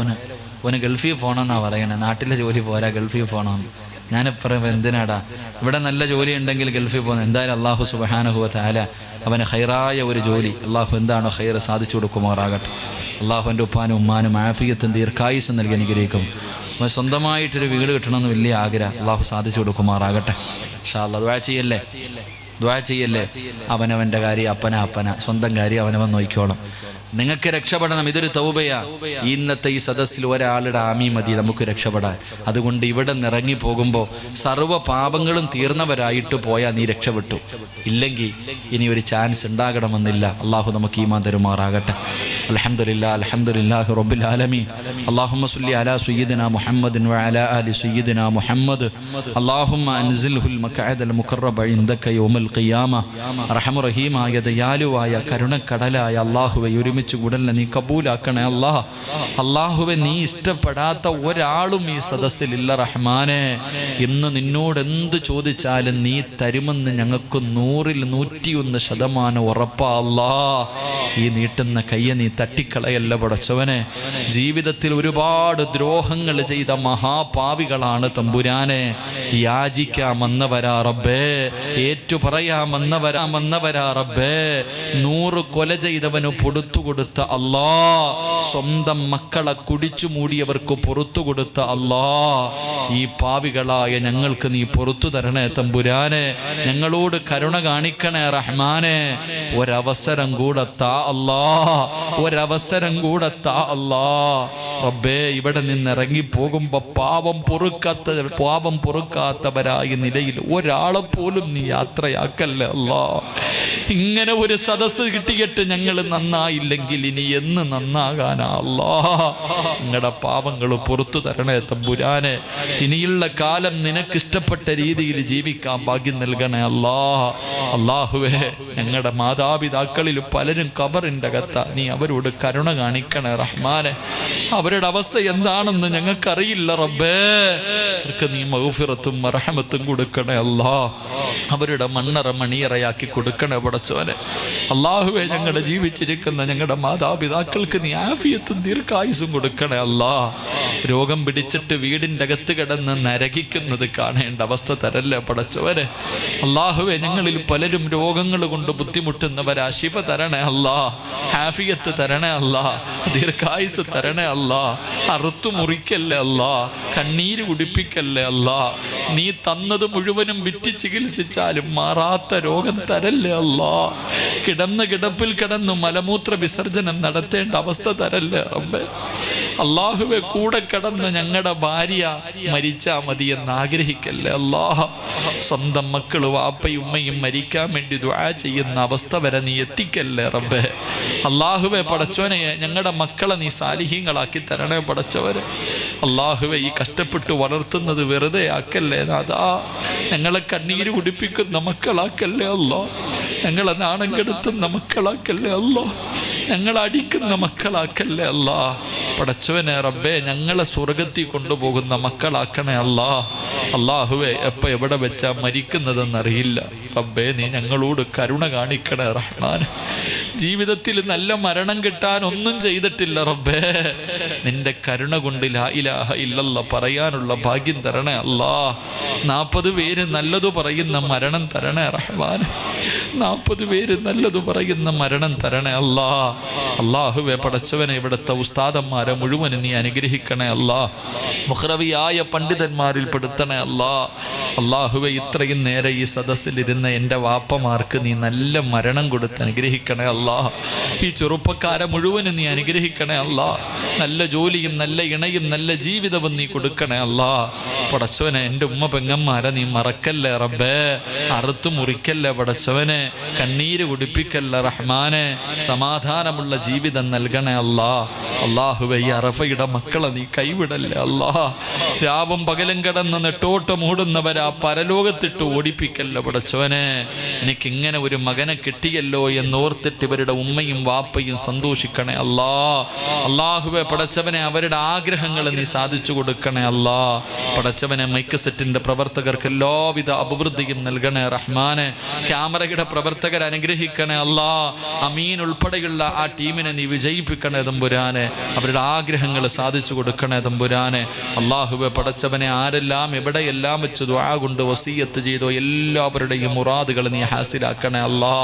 ഓന് ഗൾഫിൽ പോകണമെന്നാണ് പറയണേ. നാട്ടിലെ ജോലി പോരാ, ഗൾഫിൽ പോകണമെന്ന്. ഞാനെപ്പറയും എന്തിനാടാ? ഇവിടെ നല്ല ജോലി ഉണ്ടെങ്കിൽ ഗൾഫിൽ പോകുന്നത്. എന്തായാലും അള്ളാഹു സുബ്ഹാനഹു വ തആല അവന് ഖൈറായ ഒരു ജോലി, അള്ളാഹു എന്താണോ ഖൈർ സാധിച്ചു കൊടുക്കുമാറാകട്ടെ. അള്ളാഹുവിൻ്റെ ഉപ്പാനും ഉമ്മാനും ആഫിയത്തും ദീർഘായുസ്സും നൽകി അനുഗ്രഹിക്കും. അവൻ സ്വന്തമായിട്ടൊരു വീട് കിട്ടണമെന്ന് വലിയ ആഗ്രഹം. അള്ളാഹു സാധിച്ചു കൊടുക്കുമാറാകട്ടെ. ഇൻഷാ അല്ലാഹ്. ദുആ ചെയ്യല്ലേ. അവനവൻ്റെ കാര്യം അപ്പന, സ്വന്തം കാര്യം അവനവൻ നോക്കിക്കോളും. നിങ്ങൾക്ക് രക്ഷപ്പെടണം. ഇതൊരു തൗബയാ. ഇന്നത്തെ ഈ സദസ്സിൽ ഒരാളുടെ ആമീൻ മതി നമുക്ക് രക്ഷപ്പെടാൻ. അതുകൊണ്ട് ഇവിടെ നിറങ്ങി പോകുമ്പോൾ സർവ്വ പാപങ്ങളും തീർന്നവരായിട്ട് പോയാൽ നീ രക്ഷപ്പെട്ടു. ഇല്ലെങ്കിൽ ഇനി ഒരു ചാൻസ് ഉണ്ടാകണമെന്നില്ല. അള്ളാഹു നമുക്ക് ഈമാൻ തരുമാറാകട്ടെ. അൽഹംദുലില്ലാഹി റബ്ബിൽ ആലമീൻ. അല്ലാഹുമ്മ സ്വല്ലി അലാ സയ്യിദിനാ മുഹമ്മദിൻ വഅലാ ആലി സയ്യിദിനാ മുഹമ്മദ്. അല്ലാഹുമ്മ അൻസിൽഹുൽ മഖഅദൽ മുഖറബ ഇൻദക യൗമൽ ഖിയാമ. അർഹമർ റഹീമായ ദയാലുവായ കരുണക്കടലായ അല്ലാഹുവേ, ഒരുമിച്ച് കൂടലിനെ നീ കബൂലാക്കണേ അല്ലാഹ്. അല്ലാഹുവേ, നീ ഇഷ്ടപ്പെടാത്ത ഒരാളും ഈ സദസ്സിലില്ല റഹ്മാനെ. ഇന്ന് നിന്നോട് എന്ത് ചോദിച്ചാലും നീ തരുമെന്ന് ഞങ്ങൾക്ക് 100ൽ 101% ഉറപ്പാ അല്ലാഹ്. ഈ നീട്ടുന്ന കയ്യെ നീ തട്ടിക്കളയല്ല പടച്ചവനെ. ജീവിതത്തിൽ ഒരുപാട് ദ്രോഹങ്ങൾ ചെയ്ത മഹാപാവികളാണ് തമ്പുരാനെ. യാചിക്കാമെന്നവരാ റബ്ബേ, ഏറ്റുപറയാമെന്നവരാ റബ്ബേ. 100 കൊല ചെയ്തവന് പൊടുത്തു കൊടുത്ത അല്ലാ, സ്വന്തം മക്കളെ കുടിച്ചു മൂടിയവർക്ക് പുറത്തു കൊടുത്ത അല്ലാ, ഈ പാവികളായ ഞങ്ങൾക്ക് നീ പുറത്തു തരണേ തമ്പുരാനെ. ഞങ്ങളോട് കരുണ കാണിക്കണേ റഹ്മാനെ. ഒരവസരം കൂടെ താ അല്ലാ, ഒരവസരം കൂടെ താ അല്ലാ റബ്ബേ. ഇവിടെ നിന്നിറങ്ങി പോകുമ്പോ പാപം പൊറുക്കാത്തവരായ നിലയിൽ ഒരാളെ പോലും നീ യാത്രയാക്കല്ലേ അല്ലാ. ഇങ്ങനെ ഒരു സദസ്സ് കിട്ടിയിട്ട് ഞങ്ങൾ നന്നായില്ലെങ്കിൽ ഇനി എന്ന് നന്നാകാനാ അല്ലാ. നിങ്ങളുടെ പാപങ്ങൾ പുറത്തു തരണേ തമ്പുരാനെ. ഇനിയുള്ള കാലം നിനക്കിഷ്ടപ്പെട്ട രീതിയിൽ ജീവിക്കാൻ ഭാഗ്യം നൽകണേ അല്ലാ. അല്ലാഹുവേ, ഞങ്ങളുടെ മാതാപിതാക്കളിൽ പലരും ഖബറിൻ്റെ അകത്ത. നീ അവരോട് ഞങ്ങളോട് കരുണ കാണിക്കണേ റഹ്മാനെ. അവരുടെ അവസ്ഥ എന്താണെന്ന് ഞങ്ങൾക്കറിയില്ല റബ്ബേ. അവർക്ക് നീ മഗ്ഫിറത്തും മർഹമത്തും കൊടുക്കണേ അല്ലാ. അവരുടെ മണ്ണറ മണിയറയാക്കി കൊടുക്കണേ പടച്ചോനെ. അല്ലാഹുവേ, ഞങ്ങളുടെ ജീവിച്ചിരിക്കുന്ന ഞങ്ങളുടെ മാതാപിതാക്കൾക്ക് നീ ആഫിയത്തും ദീർഘായുസും കൊടുക്കണേ അല്ലാ. രോഗം പിടിച്ചിട്ട് വീടിൻ്റെ അകത്ത് കിടന്ന് നരകിക്കുന്നത് കാണേണ്ട അവസ്ഥ തരല്ലേ പടച്ചോനെ. അല്ലാഹുവേ, ഞങ്ങളിൽ പലരും രോഗങ്ങൾ കൊണ്ട് ബുദ്ധിമുട്ടുന്നവരാ. ശിഫ തരണേ അല്ലാ, ആഫിയത്ത് തരണേ അല്ലാ, ദീർഘായുസ് തരണേ അല്ലാ. അറുത്തു മുറിക്കല്ലേ അല്ലാ, കണ്ണീര് കുടിപ്പിക്കല്ലേ അല്ലാ. നീ തന്നത് മുഴുവനും വിറ്റ് ചികിത്സിച്ചാലും മാറാത്ത രോഗം തരല്ലേ അല്ലാ. കിടന്ന് കിടപ്പിൽ കിടന്നു മലമൂത്ര വിസർജനം നടത്തേണ്ട അവസ്ഥ തരല്ലേ റബ്ബേ. അല്ലാഹുവെ, കൂടെ കിടന്ന് ഞങ്ങളുടെ ഭാര്യ മരിച്ചാ മതി എന്ന് ആഗ്രഹിക്കല്ലേ അല്ലാ. സ്വന്തം മക്കള് വാപ്പയും ഉമ്മയും മരിക്കാൻ വേണ്ടി ദുആ ചെയ്യുന്ന അവസ്ഥ വരെ നീ എത്തിക്കല്ലേ റബ്ബേ. അല്ലാഹുവെ പടച്ചോനെ, ഞങ്ങളുടെ മക്കളെ നീ സാലിഹീങ്ങളാക്കി തരണേ പടച്ചവരെ. അല്ലാഹുവെ, ഈ കഷ്ടപ്പെട്ട് വളർത്തുന്നത് വെറുതെ ആക്കല്ലേ നാഥാ. ഞങ്ങളെ കണ്ണീര് കുടിപ്പിക്കുന്ന മക്കളാക്കല്ലേ അല്ലാ. ഞങ്ങളെ നാണം കെടുത്തുന്ന മക്കളാക്കല്ലേ അല്ലാ. ഞങ്ങളെ അടിക്കുന്ന മക്കളാക്കല്ലേ അല്ലാ. പടച്ചവനെ റബ്ബേ, ഞങ്ങളെ സ്വർഗത്തിൽ കൊണ്ടുപോകുന്ന മക്കളാക്കണേ അല്ലാ. അല്ലാഹുവെ, എപ്പോൾ എവിടെ വെച്ചാ മരിക്കുന്നതെന്നറിയില്ല റബ്ബേ. നീ ഞങ്ങളോട് കരുണ കാണിക്കണേ റഹ്മാൻ. ജീവിതത്തിൽ നല്ല മരണം കിട്ടാൻ ഒന്നും ചെയ്തിട്ടില്ല റബ്ബേ. നിന്റെ കരുണ കൊണ്ട് ലാ ഇലാഹ ഇല്ലല്ലാ പറയാനുള്ള ഭാഗ്യം തരണേ അല്ലാ. 40 പേര് നല്ലതു പറയുന്ന മരണം തരണേ റഹ്മാൻ. 40 പേര് നല്ലതു പറയുന്ന മരണം തരണേ അല്ലാ. അല്ലാഹുവെ പടച്ചവനെ, ഇവിടുത്തെ ഉസ്താദന്മാരെ മുഴുവനും നീ അനുഗ്രഹിക്കണേ അല്ലാ. മുഖ്റവിയായ പണ്ഡിതന്മാരിൽ പെടുത്തണേ അല്ലാ. അല്ലാഹുവെ, ഇത്രയും നേരെ ഈ സദസ്സിലിരുന്ന എൻ്റെ വാപ്പമാർക്ക് നീ നല്ല മരണം കൊടുത്ത് അനുഗ്രഹിക്കണേ അല്ലാ. ഈ ചെറുപ്പക്കാരെ മുഴുവനും നീ അനുഗ്രഹിക്കണേ അല്ലാ. നല്ല ജോലിയും നല്ല ഇണയും നല്ല ജീവിതവും നീ കൊടുക്കണേ അല്ലാ. പടച്ചവനെ, എൻ്റെ ഉമ്മ പെങ്ങന്മാരെ നീ മറക്കല്ലേ റബ്ബേ. അറുത്തു മുറിക്കല്ലേ പടച്ചവനെ. കണ്ണീര് കുടിപ്പിക്കല്ലേ റഹ്മാനെ. സമാധാനമുള്ള ജീവിതം നൽകണേ അല്ലാ. അല്ലാഹുവെ, ഈ അറഫയുടെ മക്കളെ നീ കൈവിടല്ലേ അല്ലാ. രാവും പകലും കിടന്ന് നെട്ടോട്ടം ഓടുന്നവരാ പരലോകത്തിട്ട് ഓടിപ്പിക്കല്ലോ പടച്ചവനെ. എനിക്കിങ്ങനെ ഒരു മകനെ കിട്ടിയല്ലോ എന്നോർത്തിട്ട് ഇവരുടെ ഉമ്മയും വാപ്പയും സന്തോഷിക്കണേ അല്ലാ. അല്ലാഹുവെ പടച്ചവനെ, അവരുടെ ആഗ്രഹങ്ങൾ നീ സാധിച്ചു കൊടുക്കണേ അല്ലാ. പടച്ചവനെ, മൈക്ക് സെറ്റിന്റെ പ്രവർത്തകർക്ക് എല്ലാവിധ അഭിവൃദ്ധിയും നൽകണേ റഹ്മാനെ. ക്യാമറയുടെ പ്രവർത്തകർ അനുഗ്രഹിക്കണേ അല്ലാ. അമീൻ ഉൾപ്പെടെയുള്ള ആ ടീമിനെ നീ വിജയിപ്പിക്കണേ തമ്പുരാനെ. അവരുടെ ആഗ്രഹങ്ങൾ സാധിച്ചു കൊടുക്കണേ തമ്പുരാനെ. അല്ലാഹുവെ പടച്ചവനെ, ആരെല്ലാം എവിടെയെല്ലാം വെച്ച് ദുആ കൊണ്ട് വസിയത്ത് ചെയ്തോ എല്ലാവരുടെയും മുറാദുകൾ നീ ഹാസിലാക്കണേ അല്ലാ.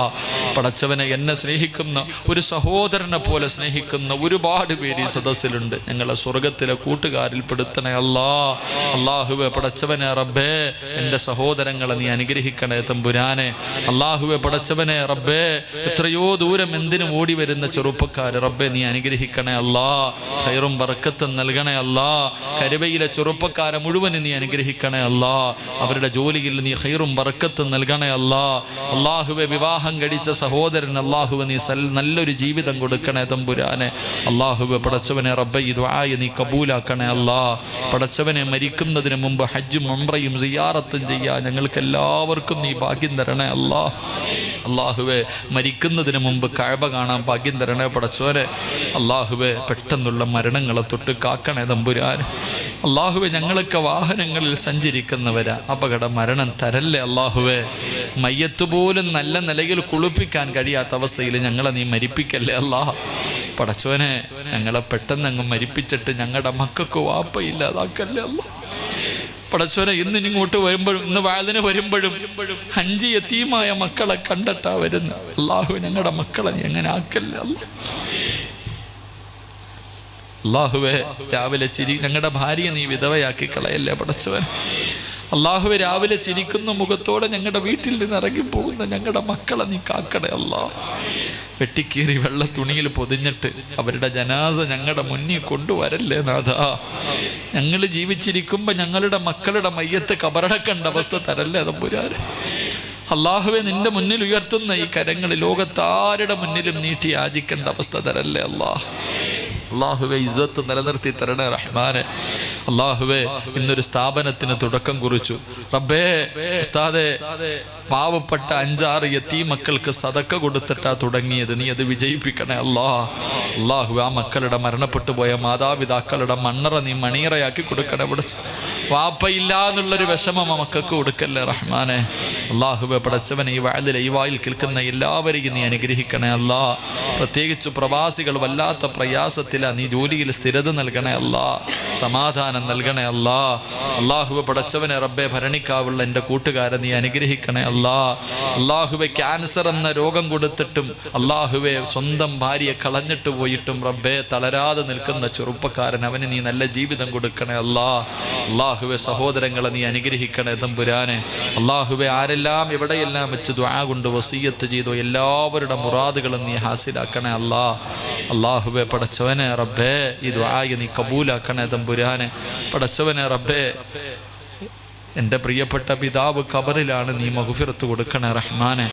പടച്ചവനെ, എന്നെ സ്നേഹിക്കുന്ന ഒരു സഹോദരനെ പോലെ സ്നേഹിക്കുന്ന ഒരുപാട് പേര് ഈ സദസ്സിലുണ്ട്. ഞങ്ങളെ സ്വർഗത്തിലെ കൂട്ടുകാരിൽ പെടുത്തണേ അല്ലാ. അല്ലാഹുവെ പടച്ചവനെ റബ്ബേ, എൻ്റെ സഹോദരങ്ങളെ നീ അനുഗ്രഹിക്കണേ തമ്പുരാനെ. അല്ലാഹുവെ പടച്ചവനെ റബ്ബേ, എത്രയോ ദൂരം എന്തിനും ഓടി വരുന്ന ചെറുപ്പക്കാർ റബ്ബേ നീ അനുഗ്രഹിക്കണേ അല്ലാ. ഖൈറും ബർക്കത്തും നൽകണേ അല്ലാ. കരുവയിലെ ചെറുപ്പക്കാരെ മുഴുവനും നീ അനുഗ്രഹിക്കണേ അല്ലാ. അവരുടെ ജോലിയിൽ നീ ഖൈറും ബർക്കത്തും നൽകണേ അല്ലാ. അല്ലാഹുവെ, വിവാഹം കഴിച്ച സഹോദരൻ അല്ലാഹുവെ നീ നല്ലൊരു ജീവിതം കൊടുക്കണേ തമ്പുരാനെ. അല്ലാഹുവെ പടച്ചവനെ റബ്ബേ, ഈ ദുആയെ നീ കബൂലാക്കണേ അല്ലാ. പടച്ചവനെ, മരിക്കുന്നതിന് മുമ്പ് ഹജ്ജും ഉംറയും സിയാറത്തും ചെയ്യാൻ ഞങ്ങൾക്ക് എല്ലാവർക്കും നീ ഭാഗ്യം തരണേ അല്ലാ. അല്ലാഹുവെ, മരിക്കുന്നതിന് മുമ്പ് കഅബ കാണാൻ ഭാഗ്യം തരണേ പടച്ചവനെ. അല്ലാഹുവെ, പെട്ടെന്നുള്ള മരണങ്ങളെ തൊട്ട് കാക്കണേ തമ്പുരാൻ. അല്ലാഹുവെ, ഞങ്ങളൊക്കെ വാഹനങ്ങളിൽ സഞ്ചരിക്കുന്നവരാ, അപകട മരണം തരല്ലേ അല്ലാഹുവെ. മയ്യത്ത് പോലും നല്ല നിലയിൽ കുളിപ്പിക്കാൻ കഴിയാത്ത അവസ്ഥയിൽ ഞങ്ങളെ നീ മരിപ്പിക്കല്ലേ അല്ലാ. പടച്ചവനെ, ഞങ്ങളെ പെട്ടെന്ന് അങ്ങ് മരിപ്പിച്ചിട്ട് ഞങ്ങളുടെ മക്കൾക്ക് വാപ്പയില്ലാതാക്കല്ലേ അല്ലാ. പടച്ചവനെ, ഇങ്ങോട്ട് വരുമ്പോഴും ഇന്ന് വാതിന് വരുമ്പോഴും 5 യതീമായ മക്കളെ കണ്ടിട്ടാ വരുന്ന. അല്ലാഹു, ഞങ്ങളുടെ മക്കളെ നീ എങ്ങനെ ആക്കല്ലേ അല്ലാ. അല്ലാഹുവെ, രാവിലെ ഞങ്ങളുടെ ഭാര്യയെ നീ വിധവയാക്കി കളയല്ലേ പടച്ചവൻ. അല്ലാഹുവെ, രാവിലെ ചിരിക്കുന്ന മുഖത്തോടെ ഞങ്ങളുടെ വീട്ടിൽ നിന്ന് ഇറങ്ങിപ്പോകുന്ന ഞങ്ങളുടെ മക്കളെ നീ കാക്കണേ അല്ലാ. വെട്ടിക്കീറി വെള്ള തുണിയിൽ പൊതിഞ്ഞിട്ട് അവരുടെ ജനാസ ഞങ്ങളുടെ മുന്നിൽ കൊണ്ടുവരല്ലേ നാഥാ. ഞങ്ങൾ ജീവിച്ചിരിക്കുമ്പോൾ ഞങ്ങളുടെ മക്കളുടെ മയ്യത്ത് കബറടക്കേണ്ട അവസ്ഥ തരല്ലേ തമ്പുരാനെ. അല്ലാഹുവെ, നിന്റെ മുന്നിൽ ഉയർത്തുന്ന ഈ കരങ്ങൾ ലോകത്താരുടെ മുന്നിലും നീട്ടി യാചിക്കേണ്ട അവസ്ഥ തരല്ലേ അല്ലാ. അല്ലാഹുവെ, ഇസ്സത്ത് നിലനിർത്തി തരണേ റഹ്മാനെ. അള്ളാഹുവേ ഇന്നൊരു സ്ഥാപനത്തിന് തുടക്കം കുറിച്ചു റബ്ബേ. ഉസ്താദേ, പാവപ്പെട്ട 5-6 യതീം മക്കൾക്ക് സദക്ക കൊടുത്തിട്ടാ തുടങ്ങിയത്, നീ അത് വിജയിപ്പിക്കണേ അള്ളാഹുവേ. ആ മക്കളുടെ മരണപ്പെട്ടു പോയ മാതാപിതാക്കളുടെ മണ്ണറ നീ മണിയറയാക്കി കൊടുക്കണേ. വാപ്പയില്ല എന്നുള്ളൊരു വിഷമം ആ മക്കൾക്ക് കൊടുക്കല്ലേ റഹ്മാനെ. അള്ളാഹുവേ പടച്ചവനെ, ഈ വായിൽ കേൾക്കുന്ന എല്ലാവരെയും നീ അനുഗ്രഹിക്കണേ അല്ലാ. പ്രത്യേകിച്ച് പ്രവാസികൾ വല്ലാത്ത പ്രയാസത്തിലാണ്, നീ ജോലിയിൽ സ്ഥിരത നൽകണേ അല്ലാ, സമാധാനം നൽകണേ അല്ലാ. അള്ളാഹുവെ പടച്ചവനെ റബ്ബെ, ഭരണിക്കാവുള്ള എൻ്റെ കൂട്ടുകാരെ നീ അനുഗ്രഹിക്കണേ അല്ലാ. അള്ളാഹുവെ, ക്യാൻസർ എന്ന രോഗം കൊടുത്തിട്ടും അള്ളാഹുവെ സ്വന്തം ഭാര്യയെ കളഞ്ഞിട്ട് പോയിട്ടും റബ്ബെ തളരാതെ നിൽക്കുന്ന ചെറുപ്പക്കാരൻ, അവന് നീ നല്ല ജീവിതം കൊടുക്കണേ അല്ലാ. അള്ളാഹുവെ, സഹോദരങ്ങളെ നീ അനുഗ്രഹിക്കണേ തമ്പുരാനെ. അള്ളാഹുവെ, ആരെല്ലാം എവിടെയെല്ലാം വെച്ച് ദുആ കൊണ്ട് വസിയ്യത്ത് ചെയ്തോ എല്ലാവരുടെ മുറാദുകളും നീ ഹാസിലാക്കണേ അല്ലാ. അള്ളാഹുവെ പടച്ചവനെ റബ്ബേ, ഈ ദുആയെ നീ കബൂലാക്കണേ തമ്പുരാനെ. പടച്ചവനെ റബ്ബേ, എൻ്റെ പ്രിയപ്പെട്ട പിതാവ് ഖബറിലാണ്, നീ മഗ്ഫിറത്ത് കൊടുക്കണേ റഹ്മാനെ.